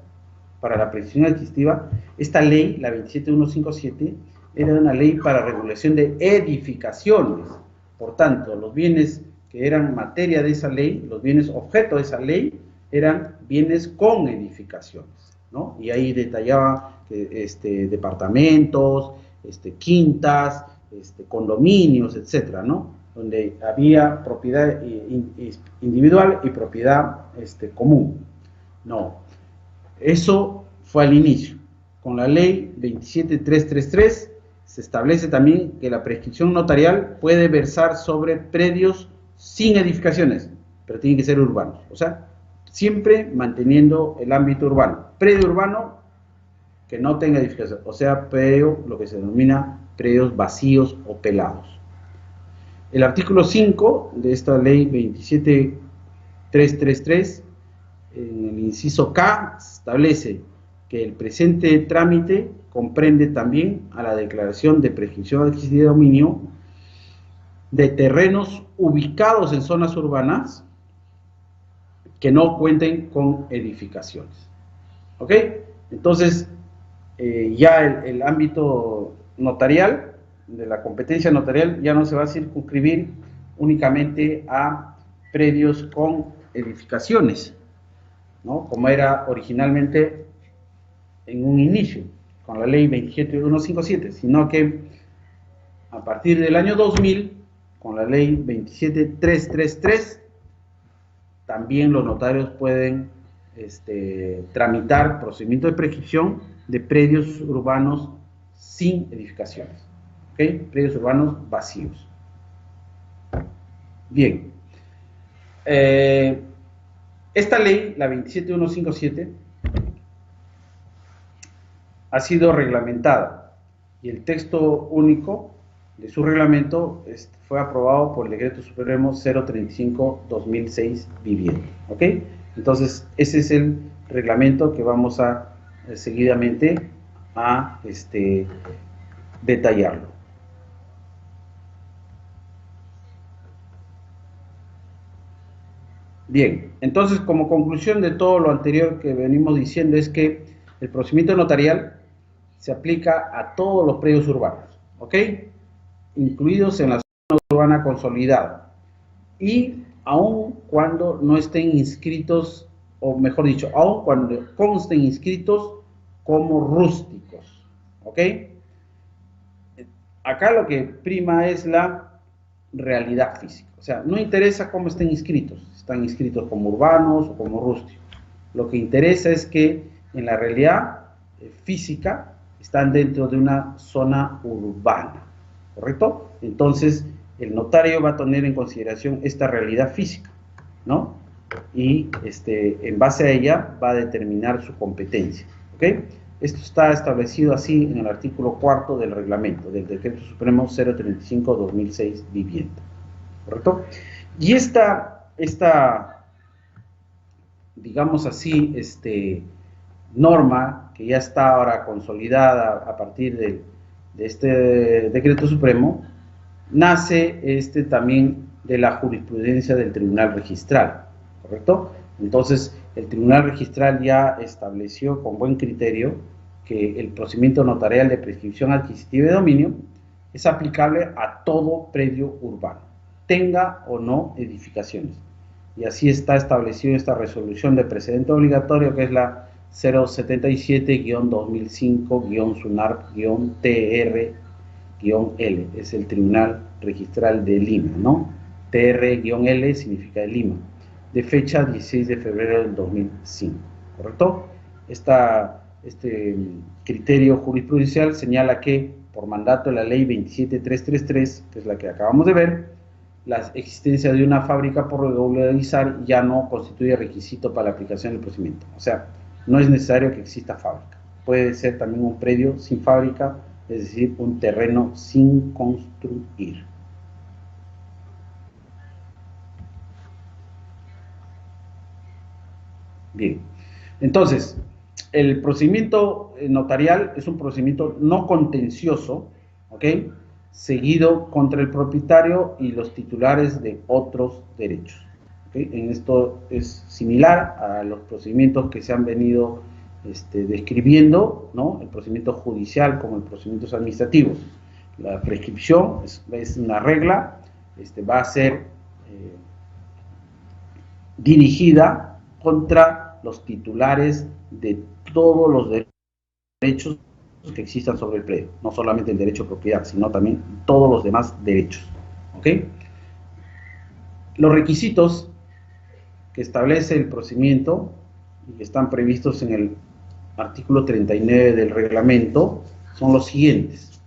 para la prescripción adquisitiva, esta ley, la 27157, era una ley para regulación de edificaciones. Por tanto, los bienes que eran materia de esa ley, los bienes objeto de esa ley, eran bienes con edificaciones. ¿no? Y ahí detallaba departamentos, quintas, condominios, etcétera, ¿no? Donde había propiedad individual y propiedad común. No, eso fue al inicio. Con la ley 27333 se establece también que la prescripción notarial puede versar sobre predios sin edificaciones, pero tienen que ser urbanos. O sea, siempre manteniendo el ámbito urbano. Predio urbano que no tenga edificación, o sea, predio, lo que se denomina predios vacíos o pelados. El artículo 5 de esta ley 27333, en el inciso K, establece que el presente trámite comprende también a la declaración de prescripción adquisitiva de dominio de terrenos ubicados en zonas urbanas que no cuenten con edificaciones. ¿Ok? Entonces, ya el ámbito notarial, de la competencia notarial, ya no se va a circunscribir únicamente a predios con edificaciones, ¿no? Como era originalmente en un inicio, con la ley 27157, sino que a partir del año 2000, con la ley 27333, también los notarios pueden tramitar procedimientos de prescripción de predios urbanos sin edificaciones, ¿okay? Predios urbanos vacíos. Bien, esta ley, la 27157, ha sido reglamentada y el texto único de su reglamento fue aprobado por el Decreto Supremo 035/2006 vigente. ¿Ok? Entonces, ese es el reglamento que vamos a seguidamente a detallarlo. Bien, entonces como conclusión de todo lo anterior que venimos diciendo es que el procedimiento notarial se aplica a todos los predios urbanos, ¿ok? Incluidos en la zona urbana consolidada, y aun cuando no estén inscritos, o mejor dicho, aun cuando consten inscritos como rústicos, ¿ok? Acá lo que prima es la realidad física, o sea, no interesa cómo estén inscritos, si están inscritos como urbanos o como rústicos, lo que interesa es que en la realidad física están dentro de una zona urbana, ¿correcto? Entonces, el notario va a tener en consideración esta realidad física, ¿no? Y en base a ella va a determinar su competencia, ¿ok? Esto está establecido así en el artículo 4 del reglamento del Decreto Supremo 035/2006 vigente, ¿correcto? Y esta digamos así, norma que ya está ahora consolidada a partir de este Decreto Supremo, nace también de la jurisprudencia del Tribunal Registral, ¿correcto? Entonces, el Tribunal Registral ya estableció con buen criterio que el procedimiento notarial de prescripción adquisitiva de dominio es aplicable a todo predio urbano, tenga o no edificaciones. Y así está establecido esta resolución de precedente obligatorio, que es la 077-2005-SUNARP-TR-L, es el Tribunal Registral de Lima, ¿no? TR-L significa de Lima, de fecha 16 de febrero del 2005, ¿correcto? Este criterio jurisprudencial señala que, por mandato de la ley 27333, que es la que acabamos de ver, la existencia de una fábrica por regularizar ya no constituye requisito para la aplicación del procedimiento. O sea, no es necesario que exista fábrica. Puede ser también un predio sin fábrica, es decir, un terreno sin construir. Bien, entonces, el procedimiento notarial es un procedimiento no contencioso, ¿ok?, seguido contra el propietario y los titulares de otros derechos. ¿Okay? En esto es similar a los procedimientos que se han venido describiendo, ¿no? El procedimiento judicial como el procedimientos administrativos. La prescripción es una regla, va a ser dirigida contra los titulares de todos los derechos que existan sobre el predio, no solamente el derecho de propiedad, sino también todos los demás derechos. ¿Ok? Los requisitos que establece el procedimiento y que están previstos en el artículo 39 del reglamento son los siguientes.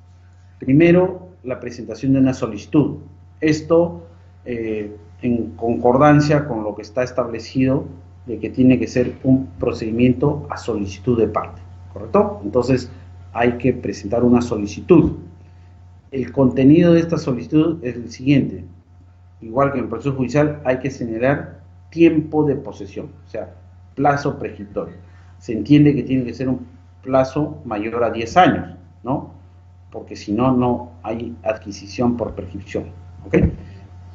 Primero, la presentación de una solicitud. Esto en concordancia con lo que está establecido de que tiene que ser un procedimiento a solicitud de parte, ¿correcto? Entonces hay que presentar una solicitud. El contenido de esta solicitud es el siguiente. Igual que en el proceso judicial, hay que señalar tiempo de posesión, o sea, plazo prescriptorio. Se entiende que tiene que ser un plazo mayor a 10 años, ¿no? Porque si no, no hay adquisición por prescripción, ¿ok?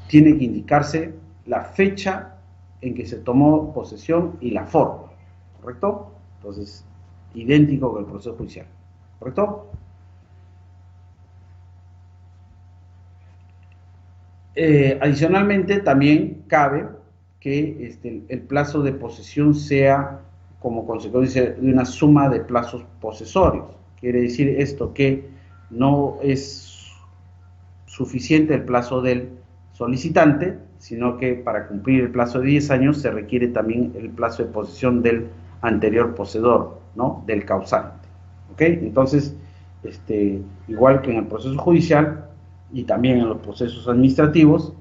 Tiene que indicarse la fecha en que se tomó posesión y la forma, ¿correcto? Entonces, idéntico con el proceso judicial, ¿correcto? Adicionalmente, también cabe que el plazo de posesión sea como consecuencia de una suma de plazos posesorios. Quiere decir esto que no es suficiente el plazo del solicitante, sino que para cumplir el plazo de 10 años se requiere también el plazo de posesión del anterior poseedor, ¿no? Del causante. ¿Ok? Entonces, igual que en el proceso judicial y también en los procesos administrativos,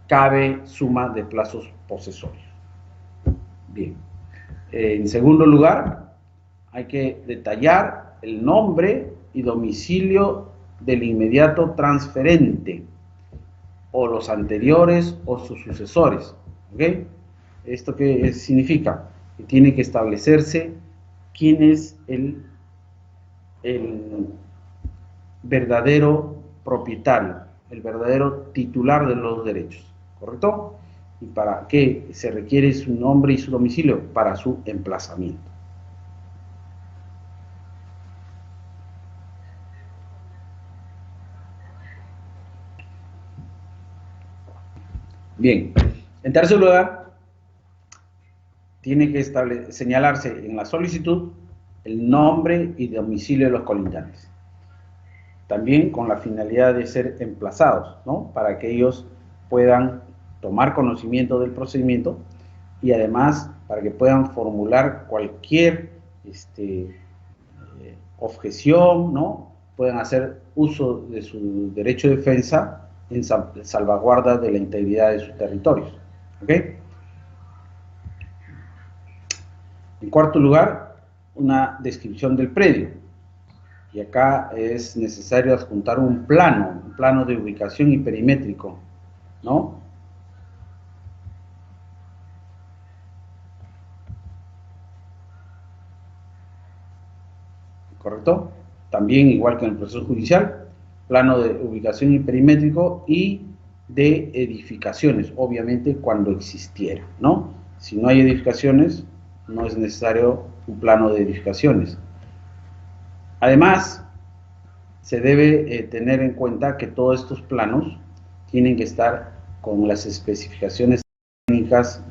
cabe suma de plazos posesorios. Bien. En segundo lugar, hay que detallar el nombre y domicilio del inmediato transferente, o los anteriores o sus sucesores. ¿Ok? ¿Esto qué significa? Que tiene que establecerse quién es el verdadero propietario, el verdadero titular de los derechos, ¿correcto? ¿Y para qué se requiere su nombre y su domicilio? Para su emplazamiento. Bien, en tercer lugar, tiene que señalarse en la solicitud el nombre y domicilio de los colindantes. También con la finalidad de ser emplazados, ¿no? Para que ellos puedan tomar conocimiento del procedimiento y además para que puedan formular cualquier objeción, ¿no? Puedan hacer uso de su derecho de defensa en salvaguarda de la integridad de sus territorios. ¿Ok? En cuarto lugar, una descripción del predio. Y acá es necesario adjuntar un plano de ubicación y perimétrico, ¿no? ¿Correcto? También, igual que en el proceso judicial, plano de ubicación y perimétrico y de edificaciones, obviamente cuando existiera, ¿no? Si no hay edificaciones, no es necesario un plano de edificaciones. Además, se debe tener en cuenta que todos estos planos tienen que estar con las especificaciones técnicas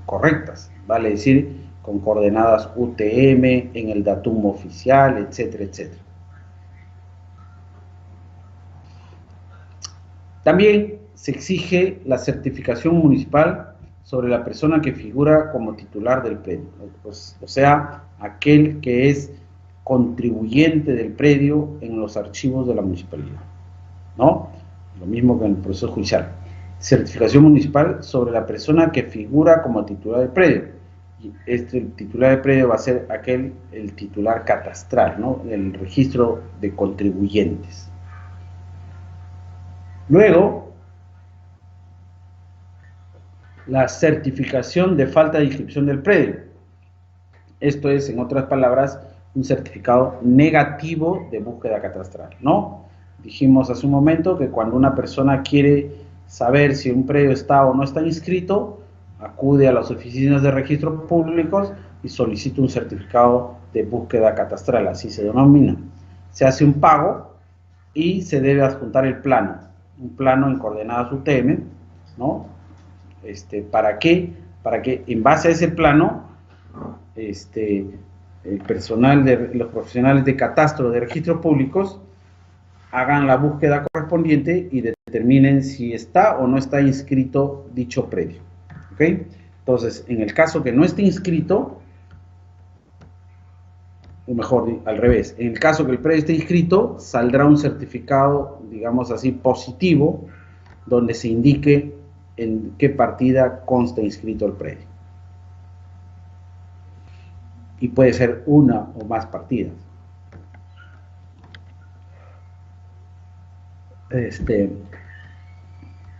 correctas, vale decir, con coordenadas UTM, en el datum oficial, etcétera, etcétera. También se exige la certificación municipal sobre la persona que figura como titular del predio, o sea, aquel que es contribuyente del predio en los archivos de la municipalidad, ¿no? Lo mismo que en el proceso judicial. Certificación municipal sobre la persona que figura como titular del predio. Y el titular del predio va a ser el titular catastral, ¿no? El registro de contribuyentes. Luego, la certificación de falta de inscripción del predio. Esto es, en otras palabras, un certificado negativo de búsqueda catastral, ¿no? Dijimos hace un momento que cuando una persona quiere saber si un predio está o no está inscrito, acude a las oficinas de registros públicos y solicita un certificado de búsqueda catastral, así se denomina. Se hace un pago y se debe adjuntar el plano, un plano en coordenadas UTM, ¿no? ¿Para qué? Para que en base a ese plano el personal los profesionales de catastro de registros públicos hagan la búsqueda correspondiente y determinen si está o no está inscrito dicho predio. ¿Ok? Entonces, en el caso que no esté inscrito, o mejor, al revés, en el caso que el predio esté inscrito, saldrá un certificado, digamos así, positivo, donde se indique en qué partida consta inscrito el predio. Y puede ser una o más partidas.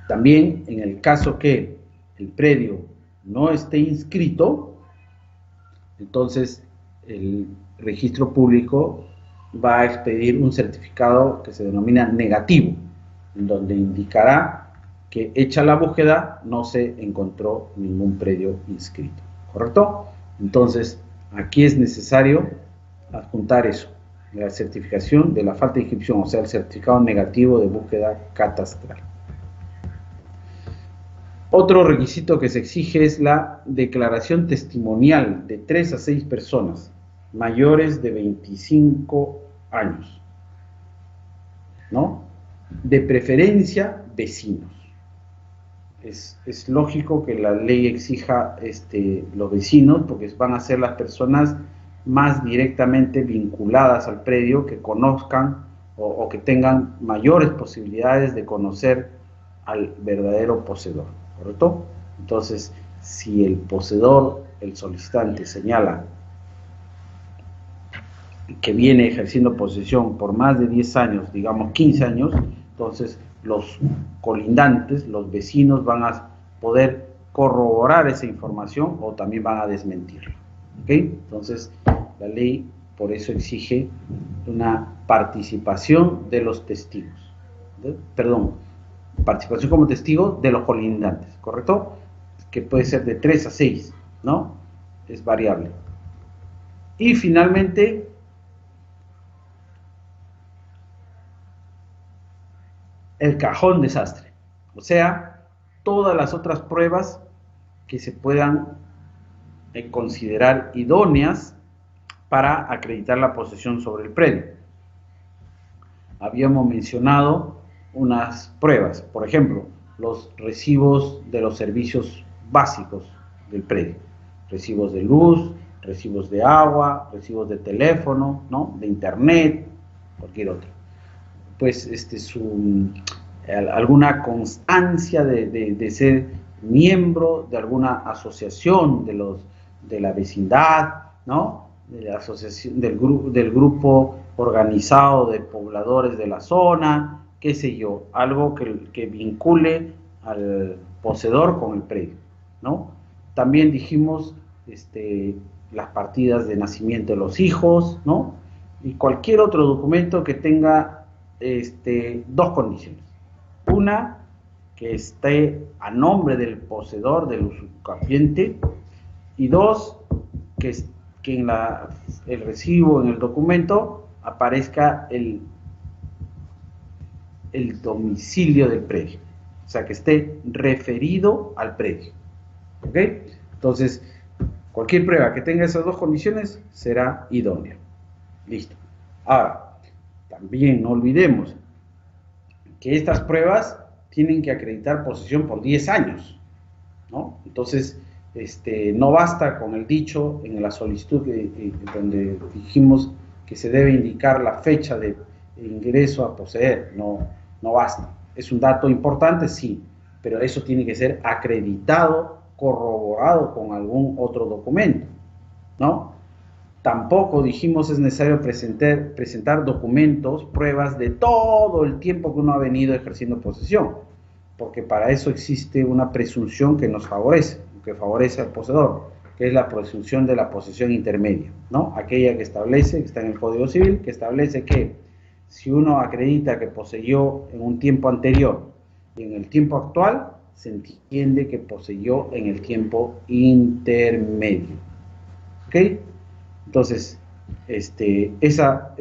También en el caso que el predio no esté inscrito, entonces el registro público va a expedir un certificado que se denomina negativo, en donde indicará que hecha la búsqueda no se encontró ningún predio inscrito, ¿correcto? Entonces aquí es necesario adjuntar eso, la certificación de la falta de inscripción, o sea, el certificado negativo de búsqueda catastral. Otro requisito que se exige es la declaración testimonial de 3 a 6 personas mayores de 25 años, ¿no? De preferencia, vecinos. Es lógico que la ley exija los vecinos, porque van a ser las personas más directamente vinculadas al predio, que conozcan o que tengan mayores posibilidades de conocer al verdadero poseedor, ¿correcto? Entonces, si el poseedor, el solicitante, señala que viene ejerciendo posesión por más de 10 años, digamos 15 años, entonces los colindantes, los vecinos van a poder corroborar esa información o también van a desmentirla. ¿Ok? Entonces, la ley por eso exige una participación de los testigos. Perdón, participación como testigo de los colindantes, ¿correcto? Que puede ser de 3 a 6, ¿no? Es variable. Y finalmente, el cajón desastre, o sea, todas las otras pruebas que se puedan considerar idóneas para acreditar la posesión sobre el predio. Habíamos mencionado unas pruebas, por ejemplo, los recibos de los servicios básicos del predio, recibos de luz, recibos de agua, recibos de teléfono, ¿no? De internet, cualquier otro. Pues alguna constancia de ser miembro de alguna asociación de la vecindad, ¿no? De la asociación, del grupo organizado de pobladores de la zona, qué sé yo, algo que vincule al poseedor con el predio, ¿no? También dijimos las partidas de nacimiento de los hijos, ¿no? Y cualquier otro documento que tenga dos condiciones. Una, que esté a nombre del poseedor, del usucapiente, y dos, que en el recibo, en el documento, aparezca el domicilio del predio, o sea, que esté referido al predio. ¿Ok? Entonces, cualquier prueba que tenga esas dos condiciones será idónea. Listo. Ahora, también no olvidemos que estas pruebas tienen que acreditar posesión por 10 años, ¿no? Entonces, no basta con el dicho en la solicitud donde dijimos que se debe indicar la fecha de ingreso a poseer, no basta. Es un dato importante, sí, pero eso tiene que ser acreditado, corroborado con algún otro documento, ¿no? Tampoco dijimos es necesario presentar documentos, pruebas de todo el tiempo que uno ha venido ejerciendo posesión, porque para eso existe una presunción que nos favorece, que favorece al poseedor, que es la presunción de la posesión intermedia, ¿no? Aquella que establece, que está en el Código Civil, que establece que si uno acredita que poseyó en un tiempo anterior y en el tiempo actual, se entiende que poseyó en el tiempo intermedio. ¿Ok? Entonces, esa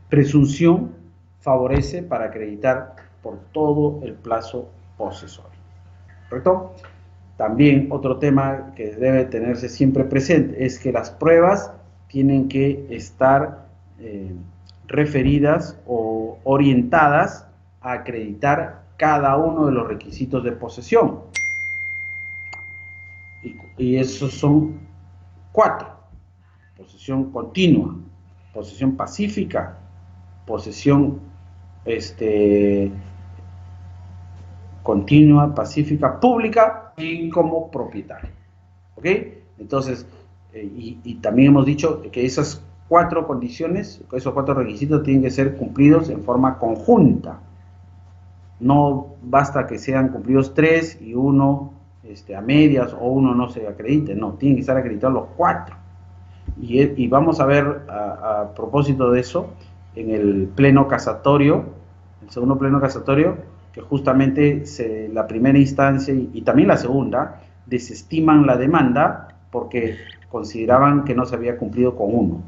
presunción favorece para acreditar por todo el plazo posesorio. ¿Correcto? También otro tema que debe tenerse siempre presente es que las pruebas tienen que estar referidas o orientadas a acreditar cada uno de los requisitos de posesión. Y esos son 4. Posesión continua, posesión pacífica, posesión continua, pacífica, pública y como propietario. ¿Ok? Entonces, y también hemos dicho que esas 4 condiciones, esos 4 requisitos tienen que ser cumplidos en forma conjunta. No basta que sean cumplidos 3 y uno a medias o uno no se acredite, no, tienen que estar acreditados los 4. Y vamos a ver a propósito de eso en el pleno casatorio, el segundo pleno casatorio, que justamente la primera instancia y también la segunda desestiman la demanda porque consideraban que no se había cumplido con uno.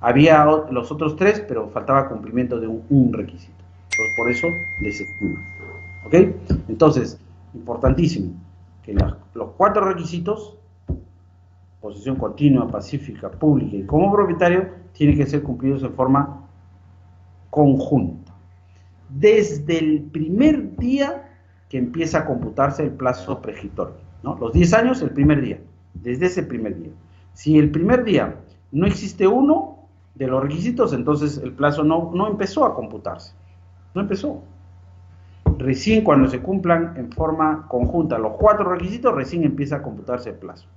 Había los otros 3, pero faltaba cumplimiento de un requisito. Entonces, por eso desestiman. ¿Ok? Entonces, importantísimo, que los 4 requisitos, posesión continua, pacífica, pública y como propietario, tienen que ser cumplidos en forma conjunta. Desde el primer día que empieza a computarse el plazo prescriptorio, ¿no? Los 10 años, el primer día, desde ese primer día. Si el primer día no existe uno de los requisitos, entonces el plazo no empezó a computarse, no empezó. Recién cuando se cumplan en forma conjunta los 4 requisitos, recién empieza a computarse el plazo.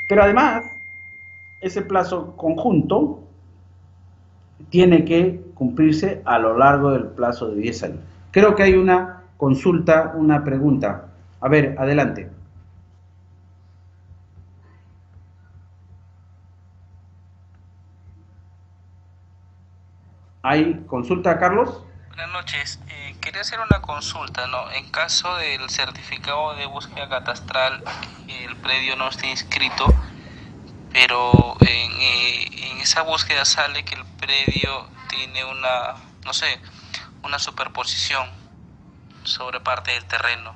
Pero además, ese plazo conjunto tiene que cumplirse a lo largo del plazo de 10 años. Creo que hay una consulta, una pregunta. A ver, adelante. ¿Hay consulta, Carlos? Buenas noches. Quería hacer una consulta, ¿no? En caso del certificado de búsqueda catastral, el predio no esté inscrito, pero en esa búsqueda sale que el predio tiene una superposición sobre parte del terreno.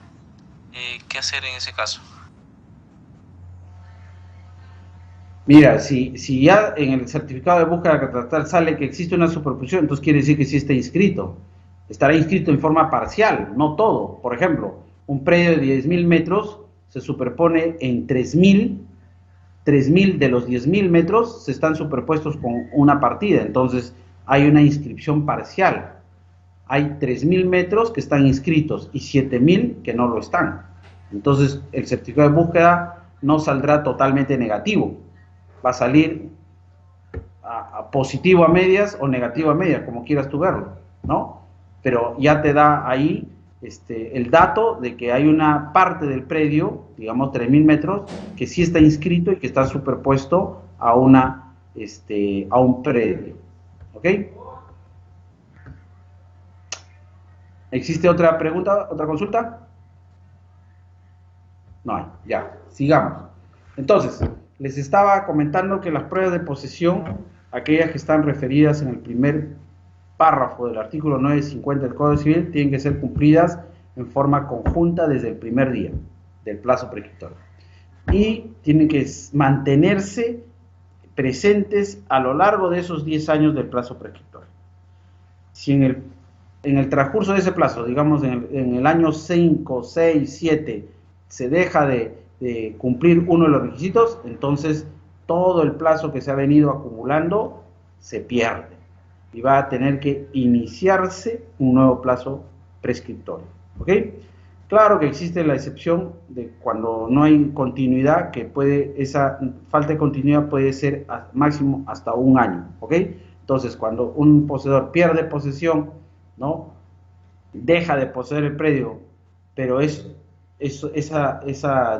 ¿Qué hacer en ese caso? Mira, si ya en el certificado de búsqueda catastral sale que existe una superposición, entonces quiere decir que sí está inscrito. Estará inscrito en forma parcial, no todo. Por ejemplo, un predio de 10.000 metros se superpone en 3.000 de los 10.000 metros se están superpuestos con una partida, entonces hay una inscripción parcial. Hay 3.000 metros que están inscritos y 7.000 que no lo están. Entonces el certificado de búsqueda no saldrá totalmente negativo, va a salir a positivo a medias o negativo a medias, como quieras tú verlo, ¿no? Pero ya te da ahí el dato de que hay una parte del predio, digamos 3.000 metros, que sí está inscrito y que está superpuesto a un predio. ¿Ok? ¿Existe otra pregunta, otra consulta? No hay, ya, sigamos. Entonces, les estaba comentando que las pruebas de posesión, aquellas que están referidas en el primer párrafo del artículo 950 del Código Civil, tienen que ser cumplidas en forma conjunta desde el primer día del plazo prescriptorio. Y tienen que mantenerse presentes a lo largo de esos 10 años del plazo prescriptorio. Si en el transcurso de ese plazo, digamos en el año 5, 6, 7, se deja de cumplir uno de los requisitos, entonces todo el plazo que se ha venido acumulando se pierde y va a tener que iniciarse un nuevo plazo prescriptorio. ¿Ok? Claro que existe la excepción de cuando no hay continuidad, que esa falta de continuidad puede ser máximo hasta un año. ¿Ok? Entonces, cuando un poseedor pierde posesión, ¿no? Deja de poseer el predio, pero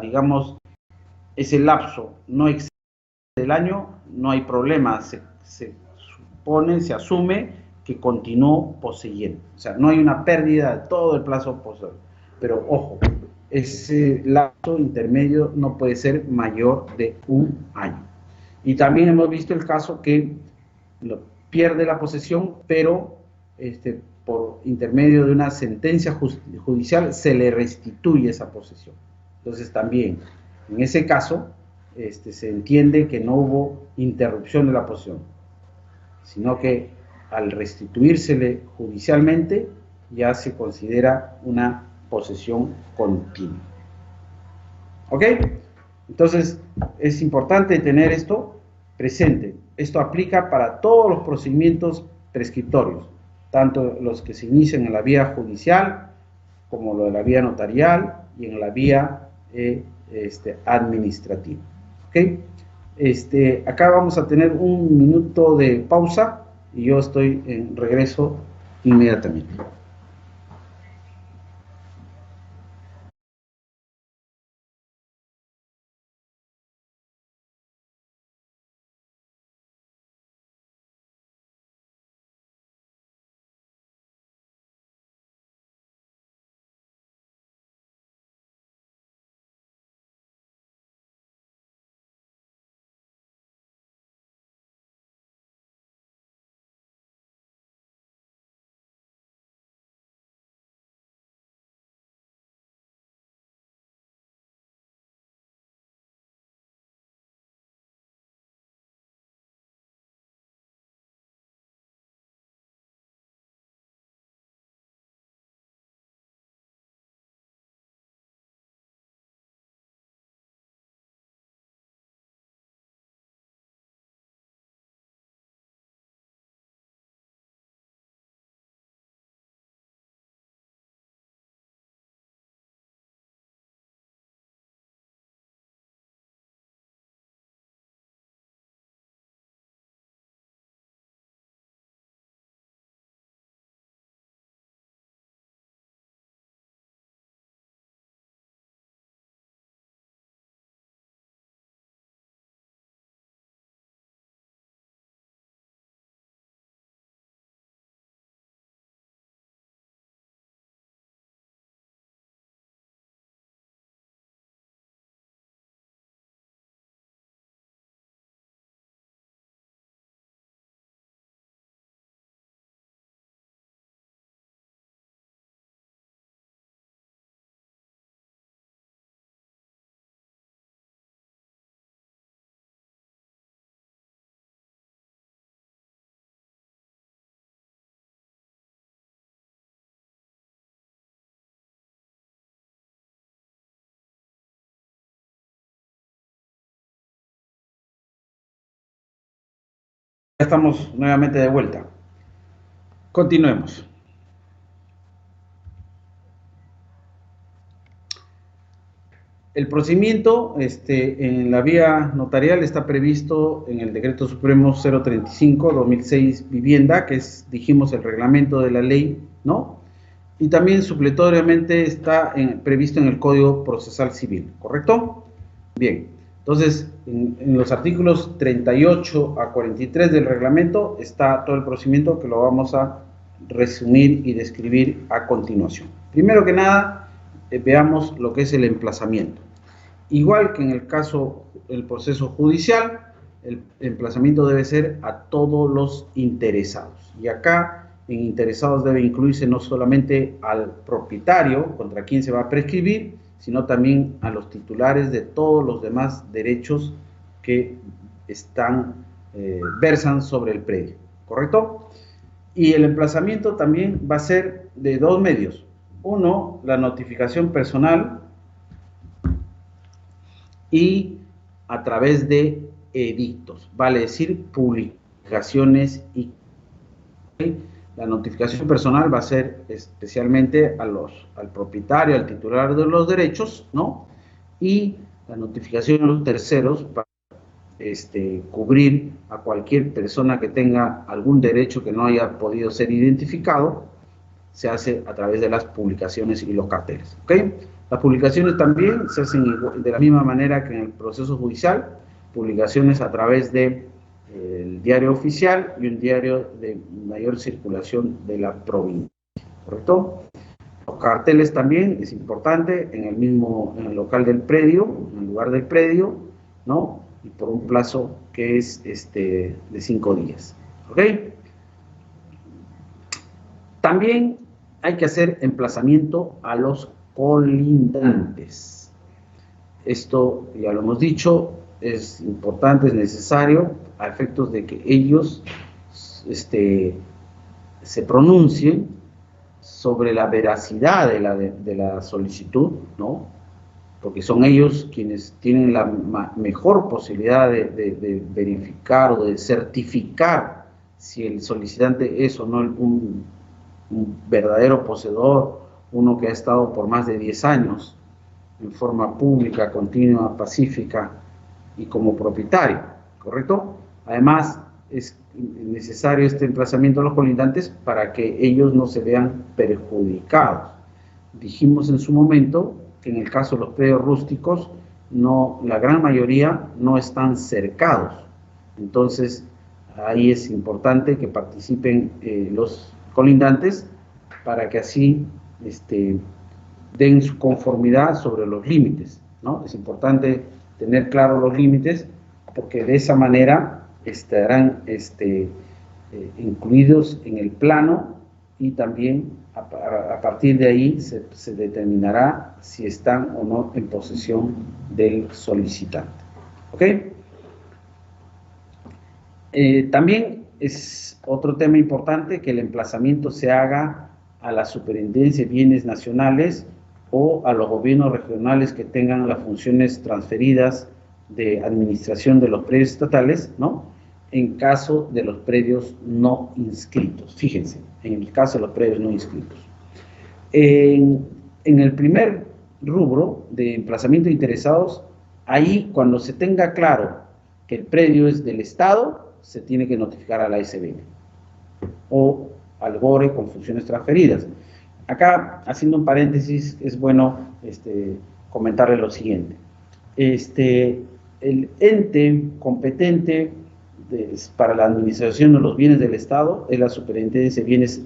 digamos, ese lapso no excede el año, no hay problema, se asume que continuó poseyendo. O sea, no hay una pérdida de todo el plazo poseedor. Pero ojo, ese lapso intermedio no puede ser mayor de un año. Y también hemos visto el caso que pierde la posesión, pero por intermedio de una sentencia judicial se le restituye esa posesión. Entonces también, en ese caso, se entiende que no hubo interrupción de la posesión, sino que al restituírsele judicialmente ya se considera una posesión continua. ¿Ok? Entonces, es importante tener esto presente. Esto aplica para todos los procedimientos prescriptorios, tanto los que se inician en la vía judicial, como lo de la vía notarial y en la vía administrativa. ¿Ok? Acá vamos a tener un minuto de pausa y yo estoy en regreso inmediatamente. Ya estamos nuevamente de vuelta. Continuemos. El procedimiento en la vía notarial está previsto en el Decreto Supremo 035-2006 Vivienda, que es, dijimos, el reglamento de la ley, ¿no? Y también supletoriamente está previsto en el Código Procesal Civil, ¿correcto? Bien, entonces en los artículos 38 a 43 del reglamento está todo el procedimiento que lo vamos a resumir y describir a continuación. Primero que nada, veamos lo que es el emplazamiento. Igual que en el caso del proceso judicial, el emplazamiento debe ser a todos los interesados. Y acá, en interesados debe incluirse no solamente al propietario, contra quien se va a prescribir, sino también a los titulares de todos los demás derechos que versan sobre el predio, ¿correcto? Y el emplazamiento también va a ser de dos medios. Uno, la notificación personal, y a través de edictos, vale decir publicaciones. Y la notificación personal va a ser especialmente al propietario, al titular de los derechos, ¿no? Y la notificación a los terceros para cubrir a cualquier persona que tenga algún derecho que no haya podido ser identificado, se hace a través de las publicaciones y los carteles, ¿ok? Las publicaciones también se hacen de la misma manera que en el proceso judicial, publicaciones a través del diario oficial y un diario de mayor circulación de la provincia, ¿correcto? Los carteles también es importante en el local del predio, en el lugar del predio, ¿no? Y por un plazo que es de 5 días, ¿ok? También hay que hacer emplazamiento a los colindantes. Esto, ya lo hemos dicho, es importante, es necesario, a efectos de que ellos se pronuncien sobre la veracidad de la solicitud, ¿no? Porque son ellos quienes tienen la mejor posibilidad de verificar o de certificar si el solicitante es o no un verdadero poseedor, uno que ha estado por más de 10 años en forma pública, continua, pacífica y como propietario, ¿correcto? Además, es necesario este emplazamiento a los colindantes para que ellos no se vean perjudicados. Dijimos en su momento que en el caso de los predios rústicos, la gran mayoría no están cercados. Entonces, ahí es importante que participen los colindantes para que así den su conformidad sobre los límites, ¿no? Es importante tener claros los límites porque de esa manera estarán incluidos en el plano y también a partir de ahí se determinará si están o no en posesión del solicitante. ¿Ok? También es otro tema importante que el emplazamiento se haga a la Superintendencia de Bienes Nacionales o a los gobiernos regionales que tengan las funciones transferidas de administración de los predios estatales, ¿no? En caso de los predios no inscritos. Fíjense, en el caso de los predios no inscritos. En el primer rubro de emplazamiento de interesados, ahí cuando se tenga claro que el predio es del Estado, se tiene que notificar a la SBN o al GORE con funciones transferidas. Acá, haciendo un paréntesis, es bueno comentarle lo siguiente. El ente competente para la administración de los bienes del Estado es la Superintendencia de Bienes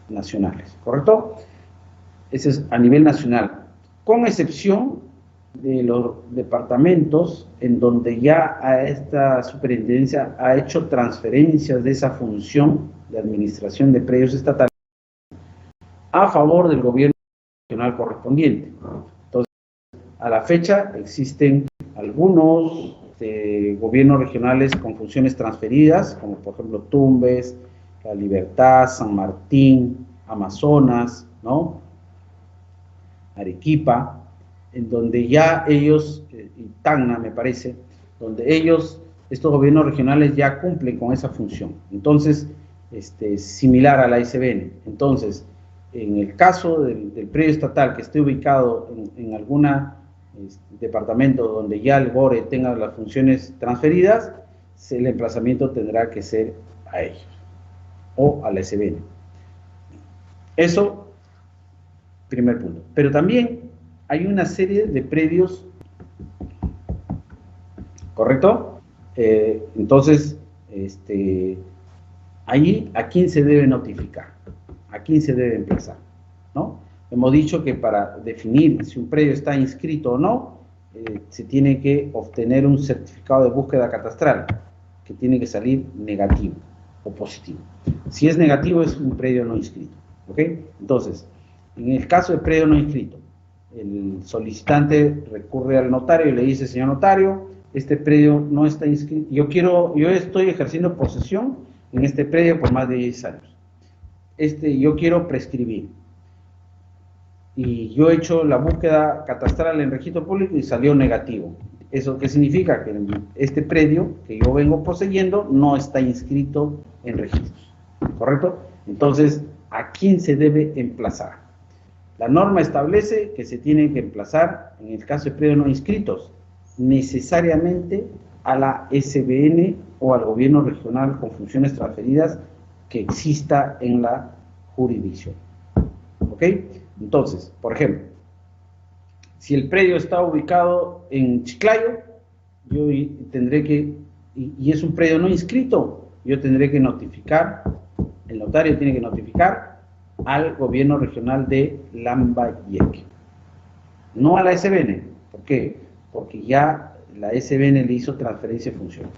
Nacionales, ¿correcto? Ese es a nivel nacional, con excepción de los departamentos en donde ya a esta superintendencia ha hecho transferencias de esa función de administración de predios estatales a favor del gobierno nacional correspondiente. Entonces, a la fecha existen algunos gobiernos regionales con funciones transferidas, como por ejemplo Tumbes, La Libertad, San Martín, Amazonas, ¿no? Arequipa, en donde ya ellos, y Tacna me parece, donde estos gobiernos regionales ya cumplen con esa función. Entonces, similar a la SBN. Entonces, en el caso del predio estatal que esté ubicado en algún departamento donde ya el GORE tenga las funciones transferidas, el emplazamiento tendrá que ser a ellos o a la SBN. Eso, primer punto. Pero también hay una serie de predios, ¿correcto? Entonces, ahí, ¿a quién se debe notificar? ¿A quién se debe emplazar? ¿No? Hemos dicho que para definir si un predio está inscrito o no, se tiene que obtener un certificado de búsqueda catastral, que tiene que salir negativo o positivo. Si es negativo, es un predio no inscrito. ¿Ok? Entonces, en el caso de predio no inscrito, el solicitante recurre al notario y le dice: señor notario, este predio no está inscrito, yo estoy ejerciendo posesión en este predio por más de 10 años. Yo quiero prescribir. Y yo he hecho la búsqueda catastral en registro público y salió negativo. ¿Eso qué significa? Que este predio que yo vengo poseyendo no está inscrito en registros. ¿Correcto? Entonces, ¿a quién se debe emplazar? La norma establece que se tiene que emplazar, en el caso de predios no inscritos, necesariamente a la SBN o al gobierno regional con funciones transferidas que exista en la jurisdicción. ¿Ok? Entonces, por ejemplo, si el predio está ubicado en Chiclayo, yo tendré que, y es un predio no inscrito, yo tendré que notificar, el notario tiene que notificar al gobierno regional de Lambayeque, no a la SBN. ¿Por qué? Porque ya la SBN le hizo transferencia de funciones.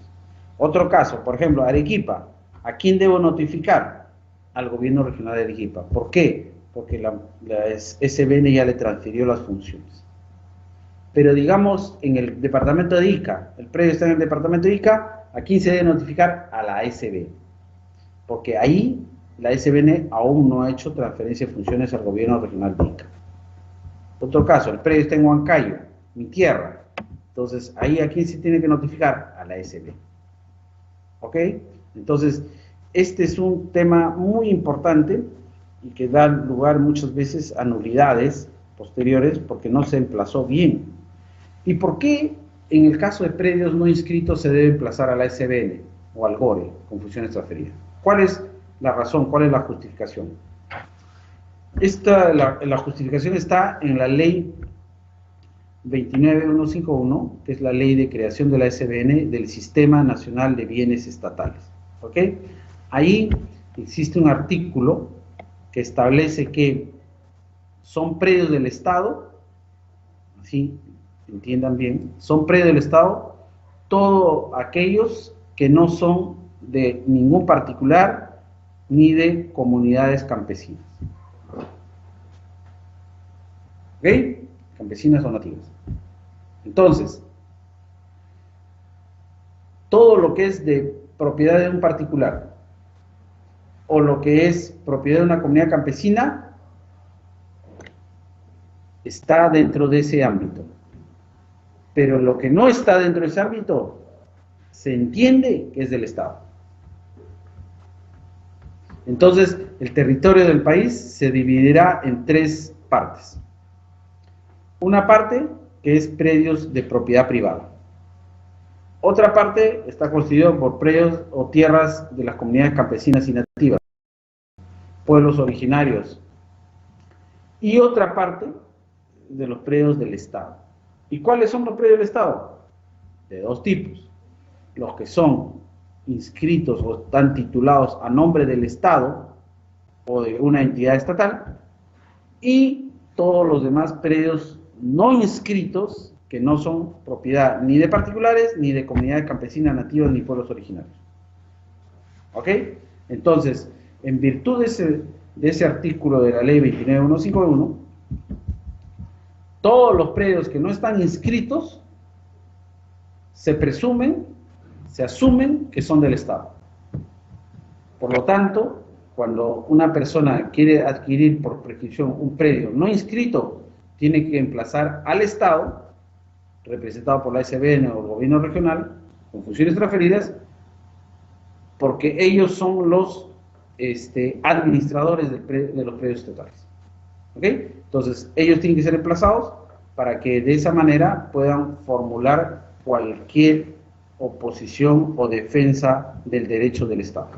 Otro caso, por ejemplo, Arequipa, ¿a quién debo notificar? Al gobierno regional de Arequipa. ¿Por qué? Porque la SBN ya le transfirió las funciones. Pero digamos, en el departamento de Ica, el predio está en el departamento de Ica, ¿a quién se debe notificar? A la SB. Porque ahí la SBN aún no ha hecho transferencia de funciones al gobierno regional de Ica. Otro caso, el predio está en Huancayo, mi tierra. Entonces, ahí ¿a quién se tiene que notificar? A la SB. ¿Ok? Entonces, este es un tema muy importante y que da lugar muchas veces a nulidades posteriores porque no se emplazó bien. ¿Y por qué en el caso de predios no inscritos se debe emplazar a la SBN o al GORE con funciones transferidas? ¿Cuál es la razón? ¿Cuál es la justificación? La justificación está en la ley 29151, que es la ley de creación de la SBN del Sistema Nacional de Bienes Estatales. ¿Ok? Ahí existe un artículo que establece que son predios del Estado, así entiendan bien, son predios del Estado todos aquellos que no son de ningún particular ni de comunidades campesinas. ¿Ok? Campesinas o nativas. Entonces, todo lo que es de propiedad de un particular o lo que es propiedad de una comunidad campesina está dentro de ese ámbito. Pero lo que no está dentro de ese ámbito se entiende que es del Estado. Entonces, el territorio del país se dividirá en tres partes. Una parte que es predios de propiedad privada. Otra parte está constituida por predios o tierras de las comunidades campesinas y nativas, pueblos originarios. Y otra parte de los predios del Estado. ¿Y cuáles son los predios del Estado? De dos tipos. Los que son inscritos o están titulados a nombre del Estado o de una entidad estatal, y todos los demás predios no inscritos que no son propiedad ni de particulares, ni de comunidades campesinas, nativas, ni pueblos originarios. ¿Ok? Entonces, en virtud de ese artículo de la ley 29151, todos los predios que no están inscritos se presumen, se asumen que son del Estado. Por lo tanto, cuando una persona quiere adquirir por prescripción un predio no inscrito, tiene que emplazar al Estado, representado por la SBN o el gobierno regional, con funciones transferidas, porque ellos son los administradores de los predios estatales. ¿Ok? Entonces, ellos tienen que ser emplazados para que de esa manera puedan formular cualquier oposición o defensa del derecho del Estado.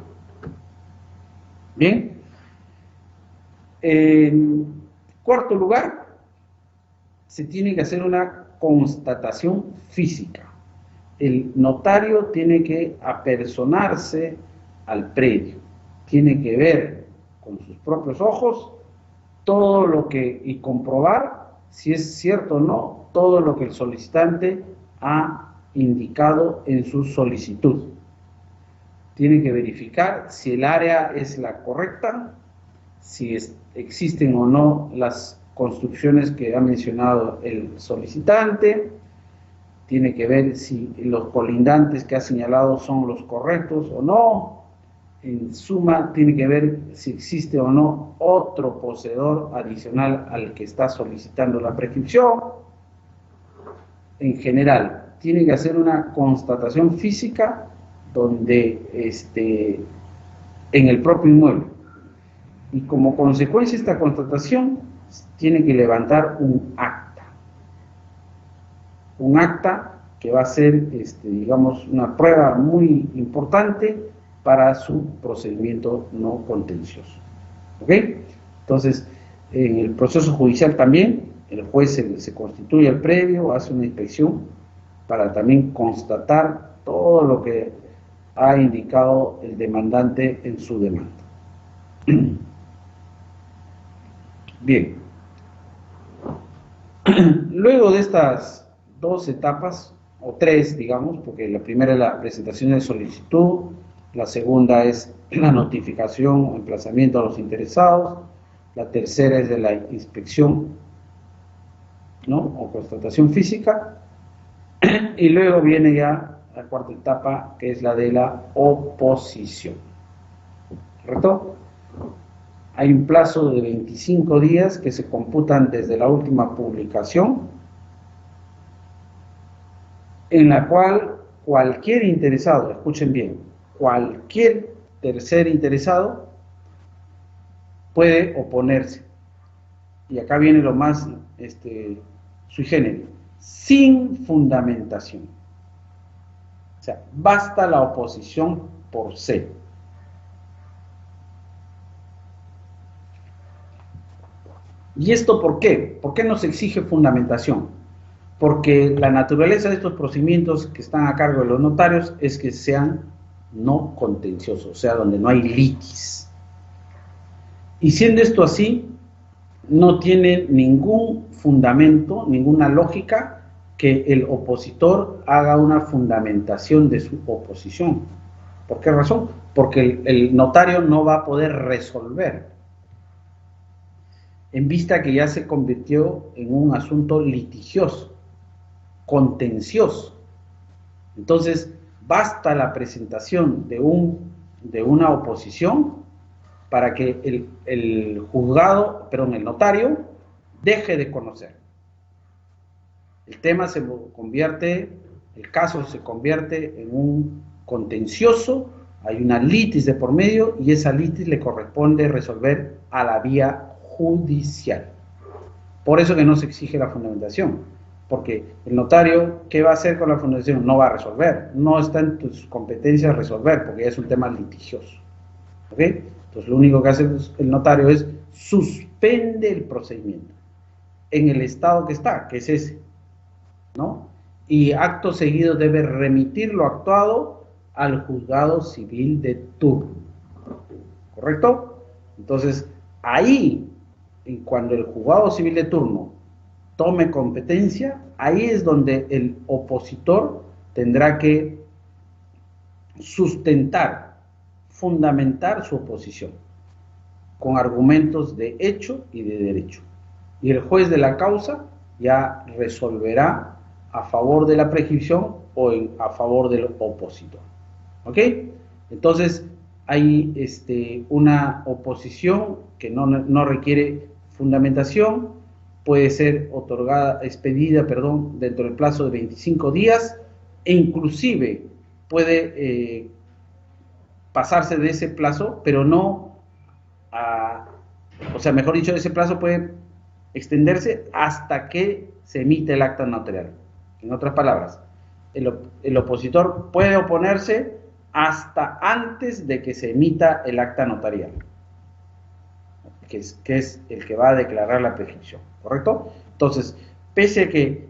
Bien. En cuarto lugar, se tiene que hacer una constatación física. El notario tiene que apersonarse al predio, tiene que ver con sus propios ojos todo lo que, y comprobar si es cierto o no, todo lo que el solicitante ha indicado en su solicitud. Tiene que verificar si el área es la correcta, si existen o no las construcciones que ha mencionado el solicitante, tiene que ver si los colindantes que ha señalado son los correctos o no. En suma, tiene que ver si existe o no otro poseedor adicional al que está solicitando la prescripción. En general, tiene que hacer una constatación física donde en el propio inmueble. Y como consecuencia de esta constatación, tiene que levantar un acta. Un acta que va a ser, digamos, una prueba muy importante para su procedimiento no contencioso. ¿Ok? Entonces, en el proceso judicial también, el juez se constituye el previo, hace una inspección para también constatar todo lo que ha indicado el demandante en su demanda. Bien. Luego de estas dos etapas, o tres, digamos, porque la primera es la presentación de solicitud, la segunda es la notificación o emplazamiento a los interesados, la tercera es de la inspección ¿no? O constatación física. Y luego viene ya la cuarta etapa, que es la de la oposición. ¿Correcto? Hay un plazo de 25 días que se computan desde la última publicación, en la cual cualquier interesado, escuchen bien, cualquier tercer interesado puede oponerse. Y acá viene lo más sui generis, sin fundamentación. O sea, basta la oposición por sí. ¿Y esto por qué? ¿Por qué no se exige fundamentación? Porque la naturaleza de estos procedimientos que están a cargo de los notarios es que sean no contenciosos, o sea, donde no hay litis. Y siendo esto así, no tiene ningún fundamento, ninguna lógica que el opositor haga una fundamentación de su oposición. ¿Por qué razón? Porque el notario no va a poder resolver, en vista que ya se convirtió en un asunto litigioso, contencioso. Entonces, basta la presentación de una oposición para que el juzgado, perdón, el notario, deje de conocer. El tema se convierte, el caso se convierte en un contencioso, hay una litis de por medio y esa litis le corresponde resolver a la vía judicial. Por eso que no se exige la fundamentación, porque el notario, ¿qué va a hacer con la fundamentación? No va a resolver, no está en tus competencias resolver, porque es un tema litigioso. ¿Ok? Entonces lo único que hace el notario es suspende el procedimiento en el estado que está, que es ese, ¿no? Y acto seguido debe remitir lo actuado al juzgado civil de turno. ¿Correcto? Entonces, ahí, cuando el juzgado civil de turno tome competencia, ahí es donde el opositor tendrá que sustentar, fundamentar su oposición con argumentos de hecho y de derecho. Y el juez de la causa ya resolverá a favor de la prescripción o a favor del opositor. ¿Ok? Entonces, hay una oposición que no requiere fundamentación, puede ser expedida dentro del plazo de 25 días e inclusive puede pasarse de ese plazo, pero no, o sea, mejor dicho, ese plazo puede extenderse hasta que se emite el acta notarial. En otras palabras, el opositor puede oponerse hasta antes de que se emita el acta notarial, que es el que va a declarar la prescripción, ¿correcto? Entonces, pese a que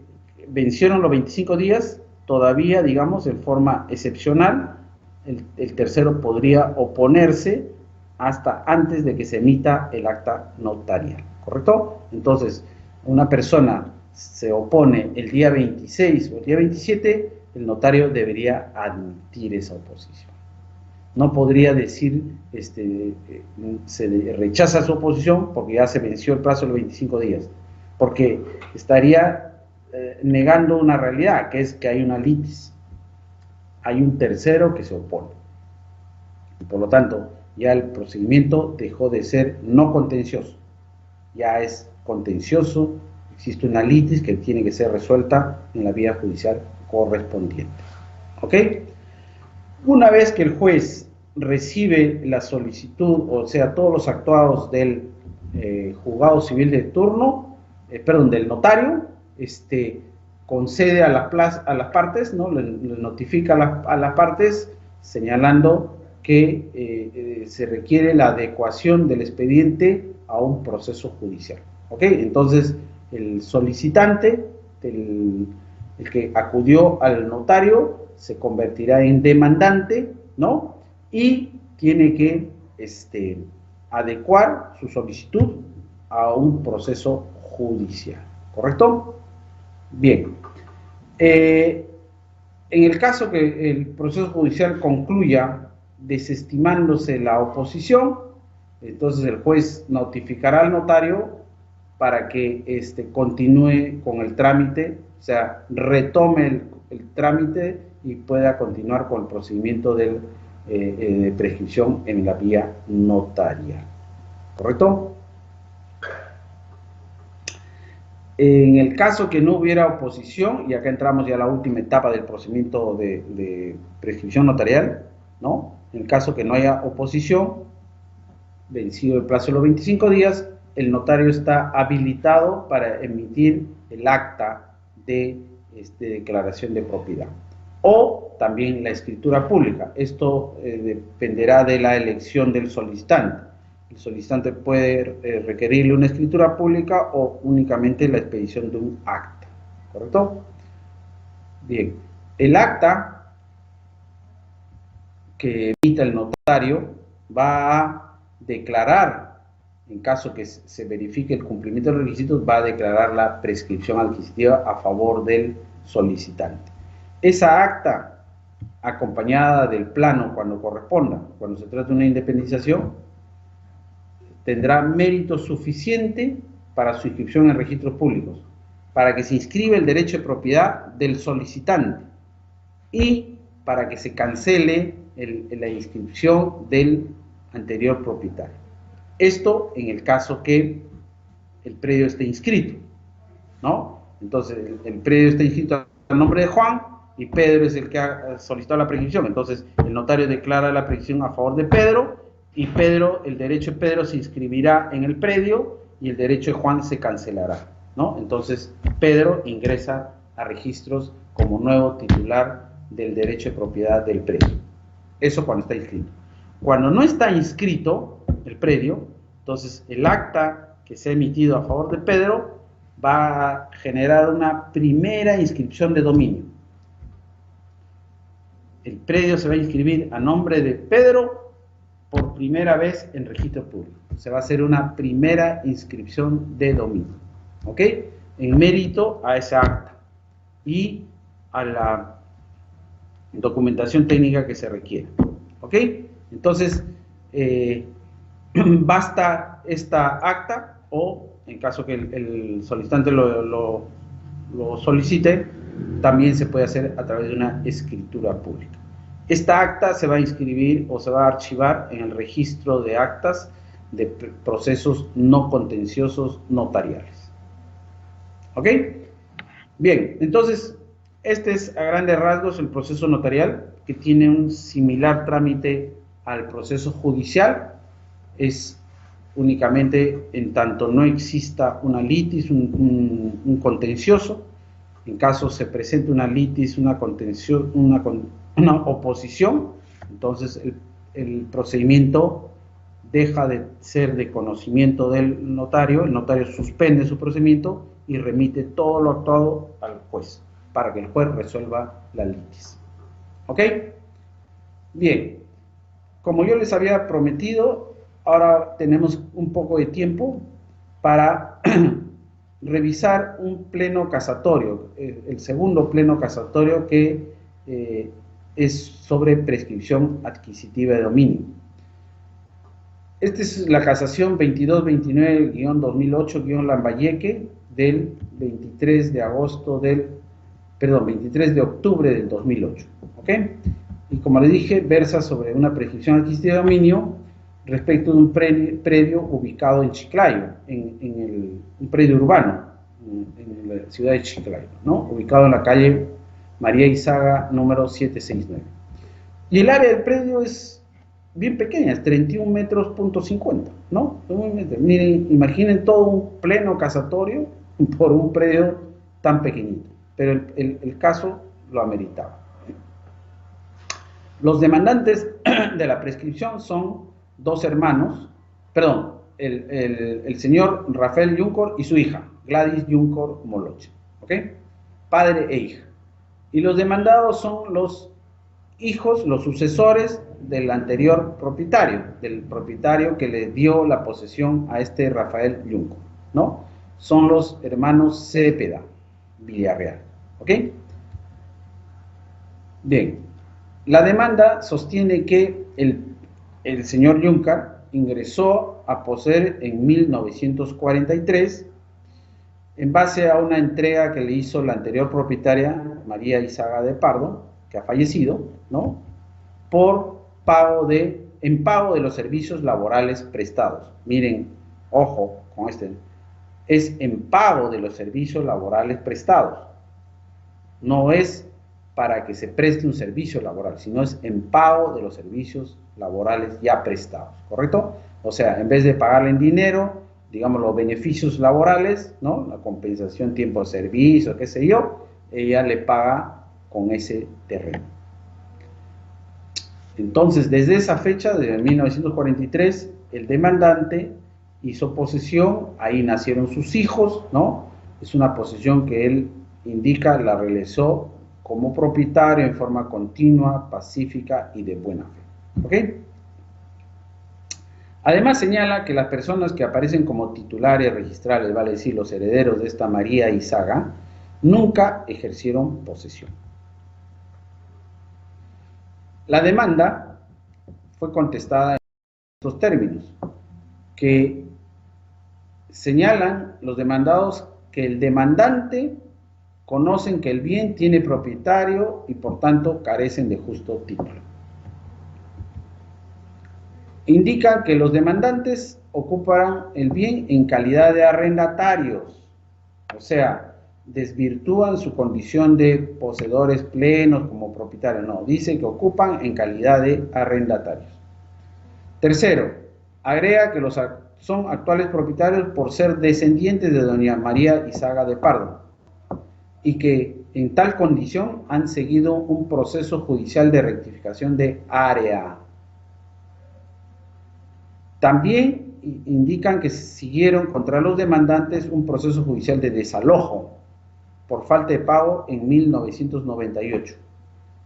vencieron los 25 días, todavía, digamos, en forma excepcional, el tercero podría oponerse hasta antes de que se emita el acta notarial, ¿correcto? Entonces, una persona se opone el día 26 o el día 27, el notario debería admitir esa oposición. No podría decir, se rechaza su oposición porque ya se venció el plazo de los 25 días, porque estaría negando una realidad, que es que hay una litis, hay un tercero que se opone. Y por lo tanto, ya el procedimiento dejó de ser no contencioso, ya es contencioso, existe una litis que tiene que ser resuelta en la vía judicial correspondiente. ¿Ok? Una vez que el juez recibe la solicitud, o sea, todos los actuados del juzgado civil de turno, del notario, concede a las partes, ¿no? Le notifica a las partes señalando que se requiere la adecuación del expediente a un proceso judicial. ¿Ok? Entonces, el solicitante, el que acudió al notario, se convertirá en demandante, ¿no? Y tiene que adecuar su solicitud a un proceso judicial, ¿correcto? Bien. En el caso que el proceso judicial concluya desestimándose la oposición, entonces el juez notificará al notario para que continúe con el trámite, o sea, retome el trámite y pueda continuar con el procedimiento de prescripción en la vía notarial. ¿Correcto? En el caso que no hubiera oposición, y acá entramos ya a la última etapa del procedimiento de prescripción notarial, ¿no? En el caso que no haya oposición, vencido el plazo de los 25 días, el notario está habilitado para emitir el acta de declaración de propiedad. O también la escritura pública. Esto dependerá de la elección del solicitante. El solicitante puede requerirle una escritura pública o únicamente la expedición de un acta. ¿Correcto? Bien. El acta que emita el notario va a declarar, en caso que se verifique el cumplimiento de los requisitos, va a declarar la prescripción adquisitiva a favor del solicitante. Esa acta, acompañada del plano cuando corresponda, cuando se trate de una independización, tendrá mérito suficiente para su inscripción en registros públicos, para que se inscriba el derecho de propiedad del solicitante y para que se cancele la inscripción del anterior propietario. Esto en el caso que el predio esté inscrito, ¿no? Entonces, el predio está inscrito a nombre de Juan y Pedro es el que ha solicitado la prescripción. Entonces, el notario declara la prescripción a favor de Pedro y Pedro, el derecho de Pedro se inscribirá en el predio y el derecho de Juan se cancelará, ¿no? Entonces, Pedro ingresa a registros como nuevo titular del derecho de propiedad del predio. Eso cuando está inscrito. Cuando no está inscrito el predio, entonces el acta que se ha emitido a favor de Pedro va a generar una primera inscripción de dominio. El predio se va a inscribir a nombre de Pedro por primera vez en registro público. Se va a hacer una primera inscripción de dominio, ¿ok? En mérito a esa acta y a la documentación técnica que se requiere, ¿ok? Entonces, basta esta acta o, en caso que el solicitante lo solicite, también se puede hacer a través de una escritura pública. Esta acta se va a inscribir o se va a archivar en el registro de actas de procesos no contenciosos notariales. ¿Ok? Bien, entonces, este es a grandes rasgos el proceso notarial, que tiene un similar trámite al proceso judicial. Es únicamente en tanto no exista una litis, un contencioso. En caso se presente una litis, una oposición, entonces el procedimiento deja de ser de conocimiento del notario, el notario suspende su procedimiento y remite todo lo actuado al juez, para que el juez resuelva la litis. ¿Ok? Bien, como yo les había prometido, ahora tenemos un poco de tiempo para revisar un pleno casatorio, el segundo pleno casatorio que es sobre prescripción adquisitiva de dominio. Esta es la casación 2229-2008-Lambayeque del 23 de octubre del 2008, ¿ok? Y como les dije, versa sobre una prescripción adquisitiva de dominio respecto de un predio ubicado en Chiclayo, un predio urbano, en la ciudad de Chiclayo, ¿no? Ubicado en la calle María Izaga, número 769. Y el área del predio es bien pequeña, es 31 metros.50, ¿no? Miren, imaginen todo un pleno casatorio por un predio tan pequeñito, pero el caso lo ameritaba. Los demandantes de la prescripción son dos hermanos, el señor Rafael Yuncor y su hija, Gladys Yuncor Moloche, ¿ok? Padre e hija. Y los demandados son los hijos, los sucesores del anterior propietario, del propietario que le dio la posesión a este Rafael Yuncor, ¿no? Son los hermanos Cepeda Villarreal, ¿ok? Bien, la demanda sostiene que el señor Yuncor ingresó a poseer en 1943 en base a una entrega que le hizo la anterior propietaria, María Izaga de Pardo, que ha fallecido, ¿no? En pago de los servicios laborales prestados. Miren, ojo con este, es en pago de los servicios laborales prestados. No es para que se preste un servicio laboral, sino es en pago de los servicios laborales ya prestados, ¿correcto? O sea, en vez de pagarle en dinero, digamos, los beneficios laborales, ¿no? La compensación, tiempo de servicio, qué sé yo, ella le paga con ese terreno. Entonces, desde esa fecha, desde 1943, el demandante hizo posesión, ahí nacieron sus hijos, ¿no? Es una posesión que él indica, la realizó como propietario en forma continua, pacífica y de buena fe. ¿Ok? Además señala que las personas que aparecen como titulares registrales, vale decir, los herederos de esta María Izaga, nunca ejercieron posesión. La demanda fue contestada en estos términos, que señalan los demandados que el demandante conocen que el bien tiene propietario y por tanto carecen de justo título. Indican que los demandantes ocuparán el bien en calidad de arrendatarios, o sea, desvirtúan su condición de poseedores plenos como propietarios, no, dice que ocupan en calidad de arrendatarios. Tercero, agrega que son actuales propietarios por ser descendientes de doña María Izaga de Pardo y que en tal condición han seguido un proceso judicial de rectificación de área. También indican que siguieron contra los demandantes un proceso judicial de desalojo por falta de pago en 1998,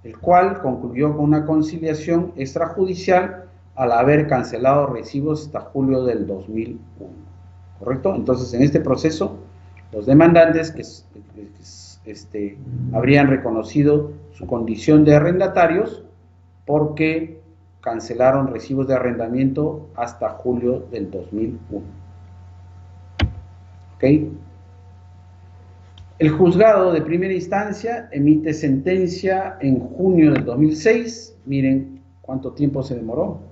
el cual concluyó con una conciliación extrajudicial al haber cancelado recibos hasta julio del 2001. ¿Correcto? Entonces, en este proceso, los demandantes que habrían reconocido su condición de arrendatarios porque cancelaron recibos de arrendamiento hasta julio del 2001. ¿Ok? El juzgado de primera instancia emite sentencia en junio del 2006. Miren cuánto tiempo se demoró.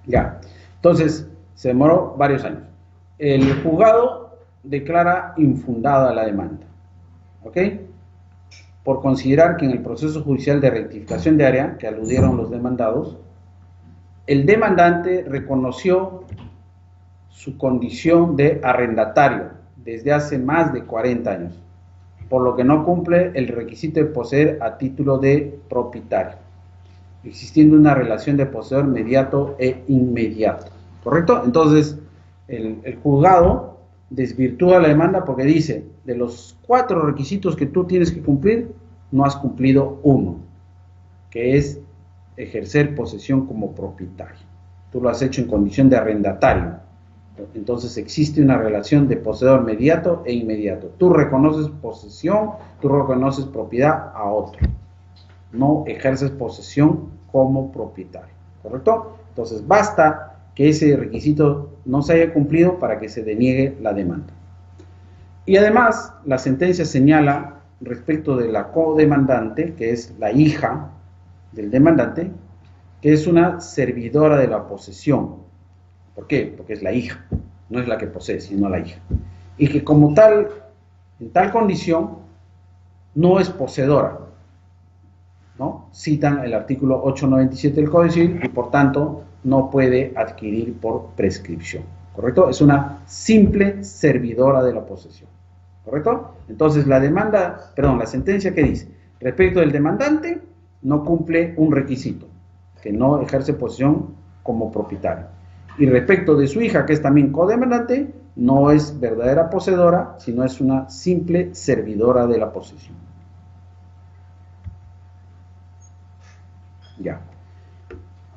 Ya, entonces se demoró varios años. El juzgado declara infundada la demanda, ¿ok? Por considerar que en el proceso judicial de rectificación de área, que aludieron los demandados, el demandante reconoció su condición de arrendatario desde hace más de 40 años, por lo que no cumple el requisito de poseer a título de propietario, existiendo una relación de poseedor mediato e inmediato, ¿correcto? Entonces, el juzgado desvirtúa la demanda porque dice, de los 4 requisitos que tú tienes que cumplir, no has cumplido uno, que es ejercer posesión como propietario. Tú lo has hecho en condición de arrendatario. Entonces existe una relación de poseedor mediato e inmediato. Tú reconoces posesión, tú reconoces propiedad a otro. No ejerces posesión como propietario, ¿correcto? Entonces basta que ese requisito no se haya cumplido para que se deniegue la demanda. Y además la sentencia señala respecto de la codemandante, que es la hija del demandante, que es una servidora de la posesión. ¿Por qué? Porque es la hija, no es la que posee, sino la hija. Y que como tal, en tal condición, no es poseedora, ¿no? Citan el artículo 897 del Código Civil y por tanto no puede adquirir por prescripción, ¿correcto? Es una simple servidora de la posesión, ¿correcto? Entonces la sentencia que dice, respecto del demandante, no cumple un requisito, que no ejerce posesión como propietario. Y respecto de su hija, que es también codemandante, no es verdadera poseedora, sino es una simple servidora de la posesión. Ya.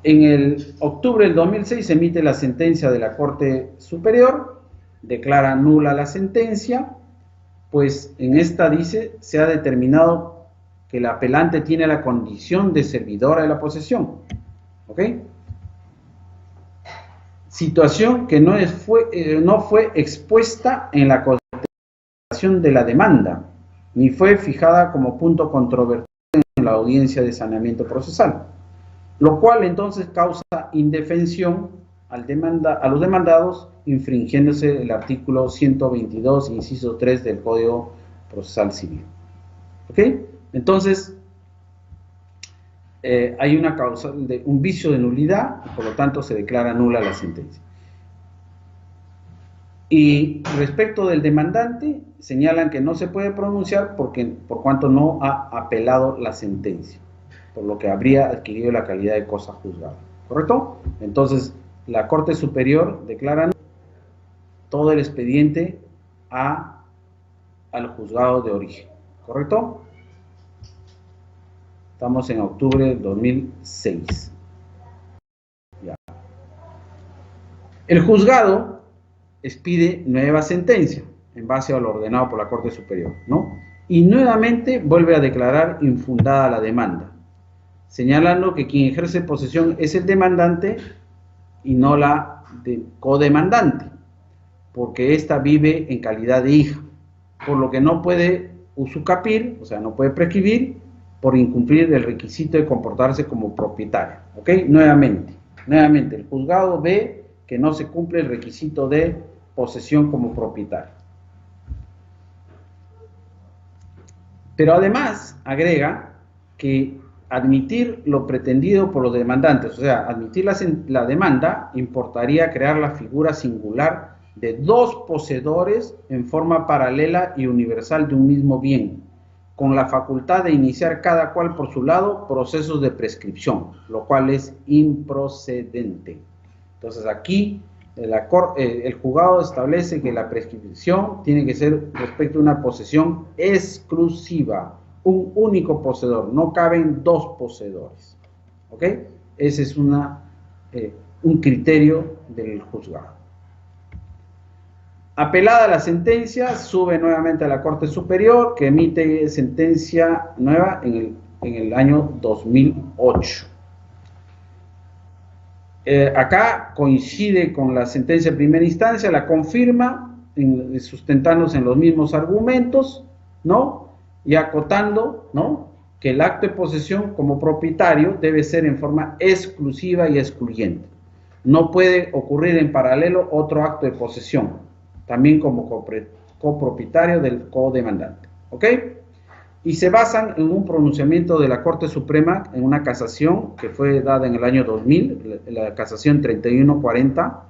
En el octubre del 2006 se emite la sentencia de la Corte Superior, declara nula la sentencia, pues en esta dice, se ha determinado que el apelante tiene la condición de servidora de la posesión. ¿Ok? Situación que no fue expuesta en la contestación de la demanda, ni fue fijada como punto controvertido en la audiencia de saneamiento procesal, lo cual entonces causa indefensión a los demandados, infringiéndose el artículo 122, inciso 3 del Código Procesal Civil. ¿Ok? Entonces, hay una causa de un vicio de nulidad y por lo tanto se declara nula la sentencia. Y respecto del demandante, señalan que no se puede pronunciar por cuanto no ha apelado la sentencia, por lo que habría adquirido la calidad de cosa juzgada. ¿Correcto? Entonces, la Corte Superior declara todo el expediente al juzgado de origen. ¿Correcto? Estamos en octubre del 2006. Ya. El juzgado expide nueva sentencia en base a lo ordenado por la Corte Superior, ¿no? Y nuevamente vuelve a declarar infundada la demanda, señalando que quien ejerce posesión es el demandante y no la codemandante, porque ésta vive en calidad de hija, por lo que no puede usucapir, o sea, no puede prescribir por incumplir el requisito de comportarse como propietaria. ¿Ok? Nuevamente, el juzgado ve que no se cumple el requisito de posesión como propietario. Pero además agrega que admitir lo pretendido por los demandantes, o sea, admitir la demanda, importaría crear la figura singular de dos poseedores en forma paralela y universal de un mismo bien, con la facultad de iniciar cada cual por su lado procesos de prescripción, lo cual es improcedente. Entonces aquí el juzgado establece que la prescripción tiene que ser respecto a una posesión exclusiva, un único poseedor, no caben dos poseedores. ¿Ok? Ese es un criterio del juzgado. Apelada la sentencia, sube nuevamente a la Corte Superior, que emite sentencia nueva en el año 2008. Acá coincide con la sentencia de primera instancia, la confirma, sustentándose en los mismos argumentos, ¿no? Y acotando, ¿no?, que el acto de posesión como propietario debe ser en forma exclusiva y excluyente. No puede ocurrir en paralelo otro acto de posesión, también como copropietario del codemandante. ¿Ok? Y se basan en un pronunciamiento de la Corte Suprema en una casación que fue dada en el año 2000, la casación 3140,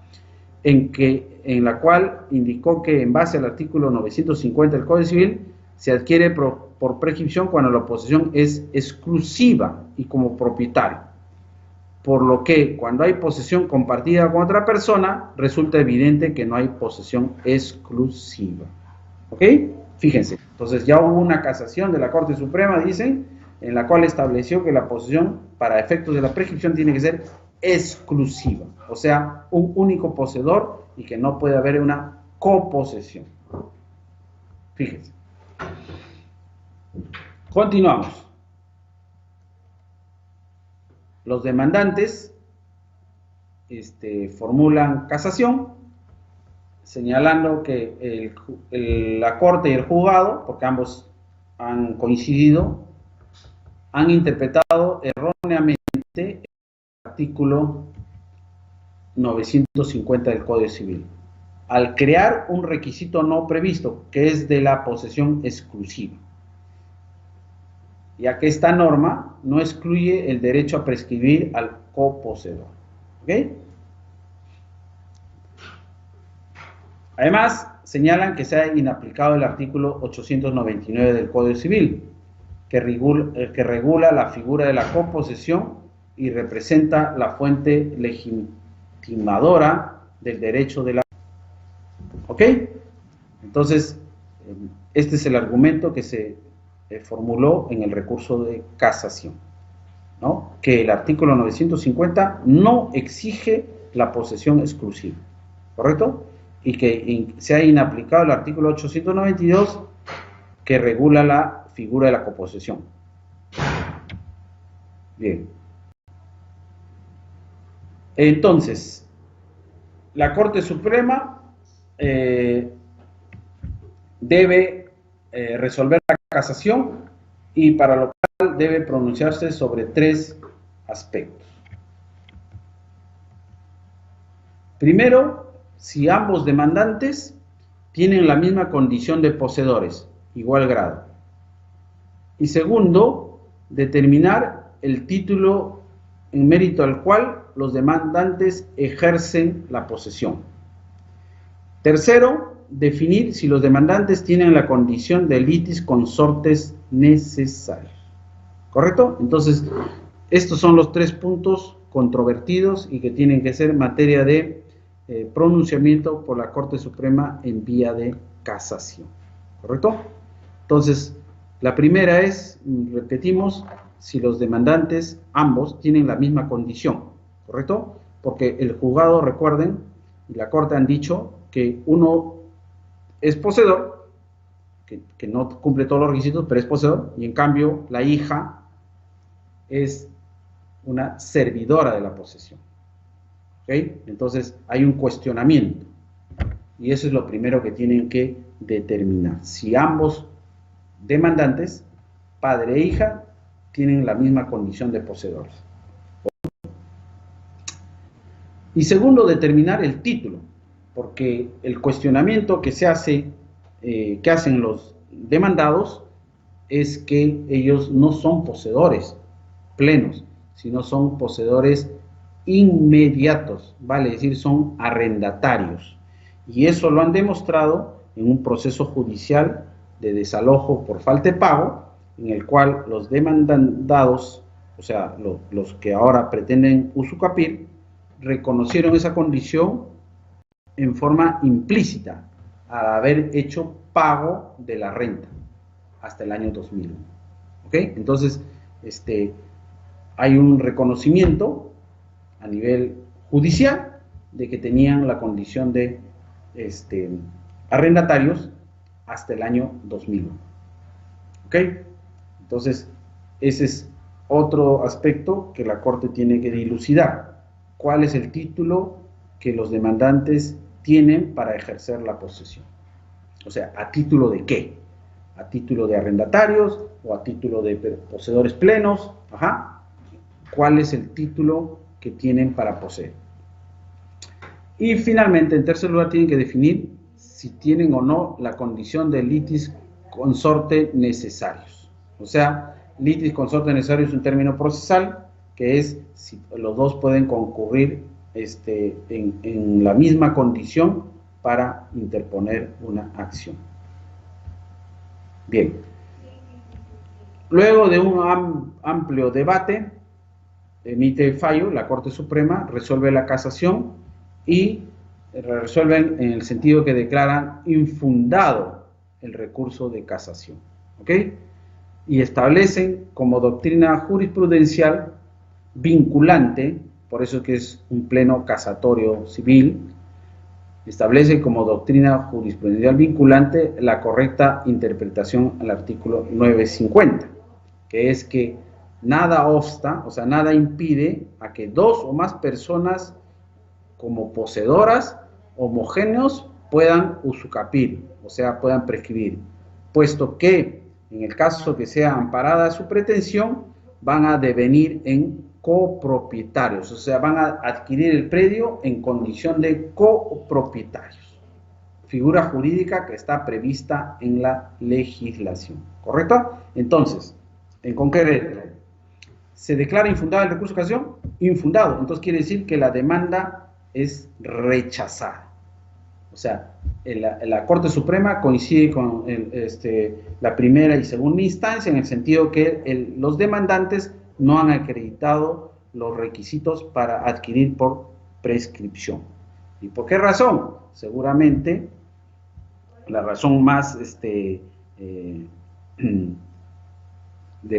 en la cual indicó que en base al artículo 950 del Código Civil se adquiere por prescripción cuando la posesión es exclusiva y como propietario. Por lo que cuando hay posesión compartida con otra persona, resulta evidente que no hay posesión exclusiva. ¿Ok? Fíjense, entonces ya hubo una casación de la Corte Suprema, dicen, en la cual estableció que la posesión, para efectos de la prescripción, tiene que ser exclusiva, o sea, un único poseedor y que no puede haber una coposesión. Fíjense. Continuamos. Los demandantes formulan casación, señalando que la Corte y el juzgado, porque ambos han coincidido, han interpretado erróneamente el artículo 950 del Código Civil, al crear un requisito no previsto, que es de la posesión exclusiva, ya que esta norma no excluye el derecho a prescribir al coposeedor. ¿Ok? Además, señalan que se ha inaplicado el artículo 899 del Código Civil, que regula la figura de la coposesión y representa la fuente legitimadora del derecho de la... ¿Ok? Entonces, este es el argumento que se formuló en el recurso de casación. ¿no? Que el artículo 950 no exige la posesión exclusiva, ¿correcto? Y que se ha inaplicado el artículo 892 que regula la figura de la coposesión. Bien. Entonces, la Corte Suprema debe resolver la casación y para lo cual debe pronunciarse sobre 3 aspectos. Primero, si ambos demandantes tienen la misma condición de poseedores, igual grado. Y segundo, determinar el título en mérito al cual los demandantes ejercen la posesión. Tercero, definir si los demandantes tienen la condición de litis consortes necesarios. ¿Correcto? Entonces, estos son los 3 puntos controvertidos y que tienen que ser materia de pronunciamiento por la Corte Suprema en vía de casación. ¿Correcto? Entonces, la primera es, repetimos, si los demandantes, ambos, tienen la misma condición. ¿Correcto? Porque el juzgado, recuerden, y la Corte han dicho que uno es poseedor, que no cumple todos los requisitos, pero es poseedor, y en cambio la hija es una servidora de la posesión. ¿Okay? Entonces hay un cuestionamiento, y eso es lo primero que tienen que determinar. Si ambos demandantes, padre e hija, tienen la misma condición de poseedores. Y segundo, determinar el título, porque el cuestionamiento que se hace, que hacen los demandados, es que ellos no son poseedores plenos, sino son poseedores inmediatos, vale decir, son arrendatarios. Y eso lo han demostrado en un proceso judicial de desalojo por falta de pago, en el cual los demandados, o sea, los que ahora pretenden usucapir, reconocieron esa condición en forma implícita al haber hecho pago de la renta hasta el año 2001. ¿Ok? Entonces, hay un reconocimiento a nivel judicial de que tenían la condición de arrendatarios hasta el año 2001. ¿Ok? Entonces, ese es otro aspecto que la Corte tiene que dilucidar. ¿Cuál es el título que los demandantes tienen para ejercer la posesión? O sea, ¿a título de qué? ¿A título de arrendatarios o a título de poseedores plenos? Ajá. ¿Cuál es el título que tienen para poseer? Y finalmente, en tercer lugar, tienen que definir si tienen o no la condición de litis consorte necesarios. O sea, litis consorte necesario es un término procesal que es si los dos pueden concurrir en la misma condición para interponer una acción. Bien. Luego de un amplio debate, emite el fallo, la Corte Suprema resuelve la casación y resuelven en el sentido que declaran infundado el recurso de casación. ¿Ok? Y establecen como doctrina jurisprudencial vinculante, por eso que es un pleno casatorio civil, establece como doctrina jurisprudencial vinculante la correcta interpretación al artículo 950, que es que nada obsta, o sea, nada impide a que dos o más personas como poseedoras homogéneos puedan usucapir, o sea, puedan prescribir, puesto que en el caso que sea amparada su pretensión, van a devenir en copropietarios, o sea, van a adquirir el predio en condición de copropietarios. Figura jurídica que está prevista en la legislación, ¿correcto? Entonces, en concreto, ¿se declara infundado el recurso de casación? Infundado, entonces quiere decir que la demanda es rechazada. O sea, la Corte Suprema coincide con la primera y segunda instancia en el sentido que los demandantes no han acreditado los requisitos para adquirir por prescripción. ¿Y por qué razón? Seguramente la razón más de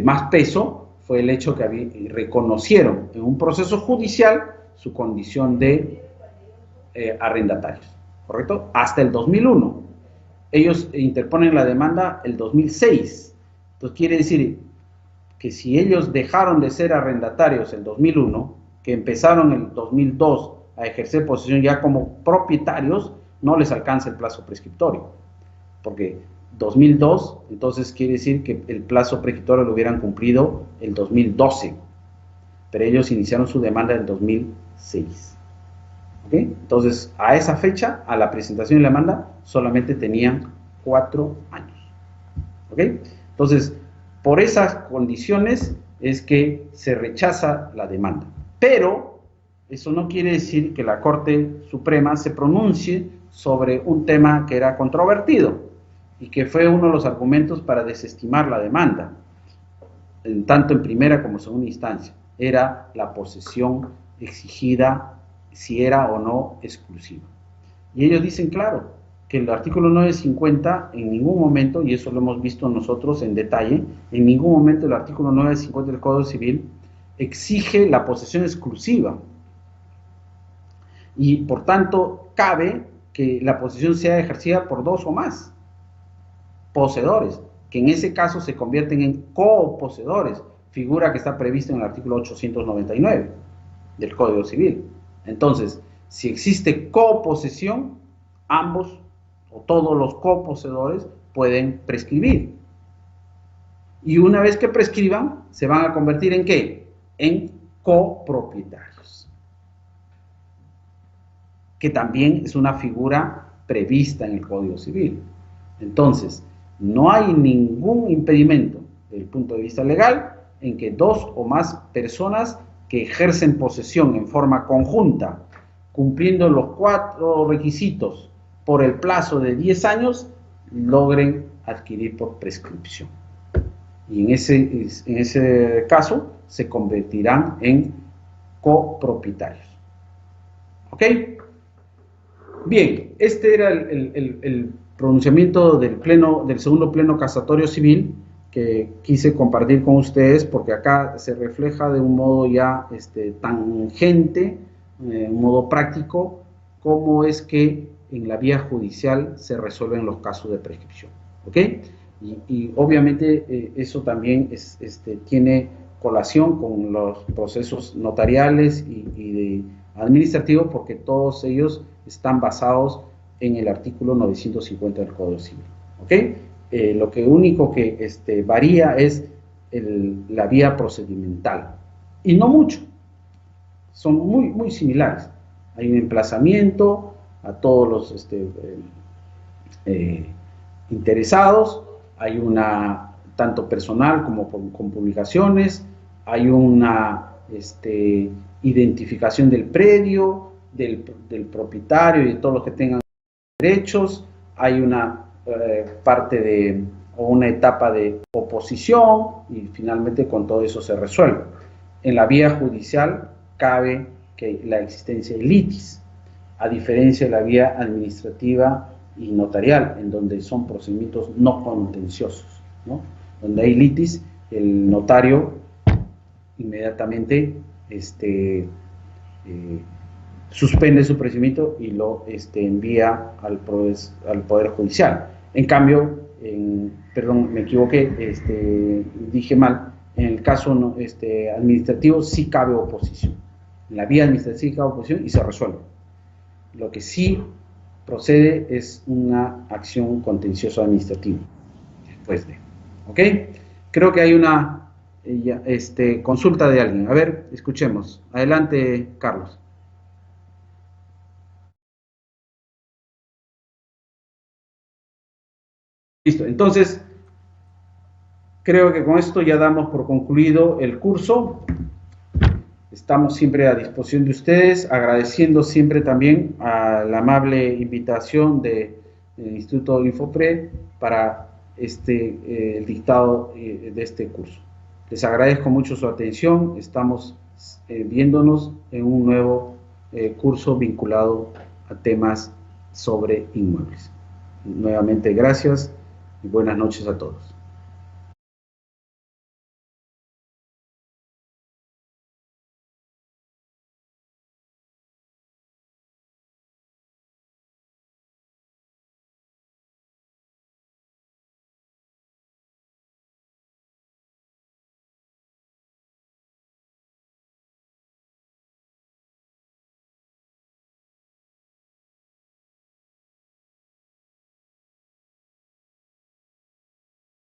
más peso fue el hecho que reconocieron en un proceso judicial su condición de arrendatarios, ¿correcto? Hasta el 2001. Ellos interponen la demanda el 2006. Entonces quiere decir que si ellos dejaron de ser arrendatarios el 2001, que empezaron el 2002 a ejercer posesión ya como propietarios, no les alcanza el plazo prescriptorio, porque 2002, entonces quiere decir que el plazo prescriptorio lo hubieran cumplido el 2012, pero ellos iniciaron su demanda en 2006. ¿Okay? Entonces, a esa fecha, a la presentación de la demanda, solamente tenían 4 años. ¿Okay? Entonces, por esas condiciones es que se rechaza la demanda. Pero eso no quiere decir que la Corte Suprema se pronuncie sobre un tema que era controvertido y que fue uno de los argumentos para desestimar la demanda, tanto en primera como segunda instancia. Era la posesión exigida, si era o no exclusiva. Y ellos dicen, claro, que el artículo 950 en ningún momento, y eso lo hemos visto nosotros en detalle, en ningún momento el artículo 950 del Código Civil exige la posesión exclusiva. Y por tanto, cabe que la posesión sea ejercida por 2 o más poseedores, que en ese caso se convierten en coposeedores, figura que está prevista en el artículo 899 del Código Civil. Entonces, si existe coposesión, ambos o todos los coposeedores pueden prescribir. Y una vez que prescriban, se van a convertir ¿en qué? En copropietarios, que también es una figura prevista en el Código Civil. Entonces, no hay ningún impedimento desde el punto de vista legal en que 2 o más personas que ejercen posesión en forma conjunta, cumpliendo los 4 requisitos por el plazo de 10 años, logren adquirir por prescripción. Y en ese caso se convertirán en copropietarios. ¿Ok? Bien, este era el pronunciamiento del segundo pleno casatorio civil que quise compartir con ustedes, porque acá se refleja de un modo ya tangente, un modo práctico, cómo es que en la vía judicial se resuelven los casos de prescripción. ¿Ok? Y obviamente eso también tiene colación con los procesos notariales y de administrativos, porque todos ellos están basados en el artículo 950 del Código Civil. ¿Ok? Lo que único que varía es la vía procedimental, y no mucho, son muy, muy similares. Hay un emplazamiento a todos los interesados, hay una, tanto personal como con publicaciones, hay una identificación del predio, del propietario y de todos los que tengan derechos, hay una una etapa de oposición, y finalmente con todo eso se resuelve. En la vía judicial cabe que la existencia de litis, a diferencia de la vía administrativa y notarial, en donde son procedimientos no contenciosos, ¿no? Donde hay litis, el notario inmediatamente suspende su procedimiento y lo envía al Poder Judicial. En cambio, perdón, me equivoqué, dije mal, en el caso administrativo sí cabe oposición. En la vía administrativa sí cabe oposición y se resuelve. Lo que sí procede es una acción contenciosa administrativa después de. ¿Ok? Creo que hay una consulta de alguien. A ver, escuchemos. Adelante, Carlos. Listo, entonces creo que con esto ya damos por concluido el curso. Estamos siempre a disposición de ustedes, agradeciendo siempre también a la amable invitación del Instituto Infopre para el dictado de este curso. Les agradezco mucho su atención, estamos viéndonos en un nuevo curso vinculado a temas sobre inmuebles. Nuevamente, gracias y buenas noches a todos.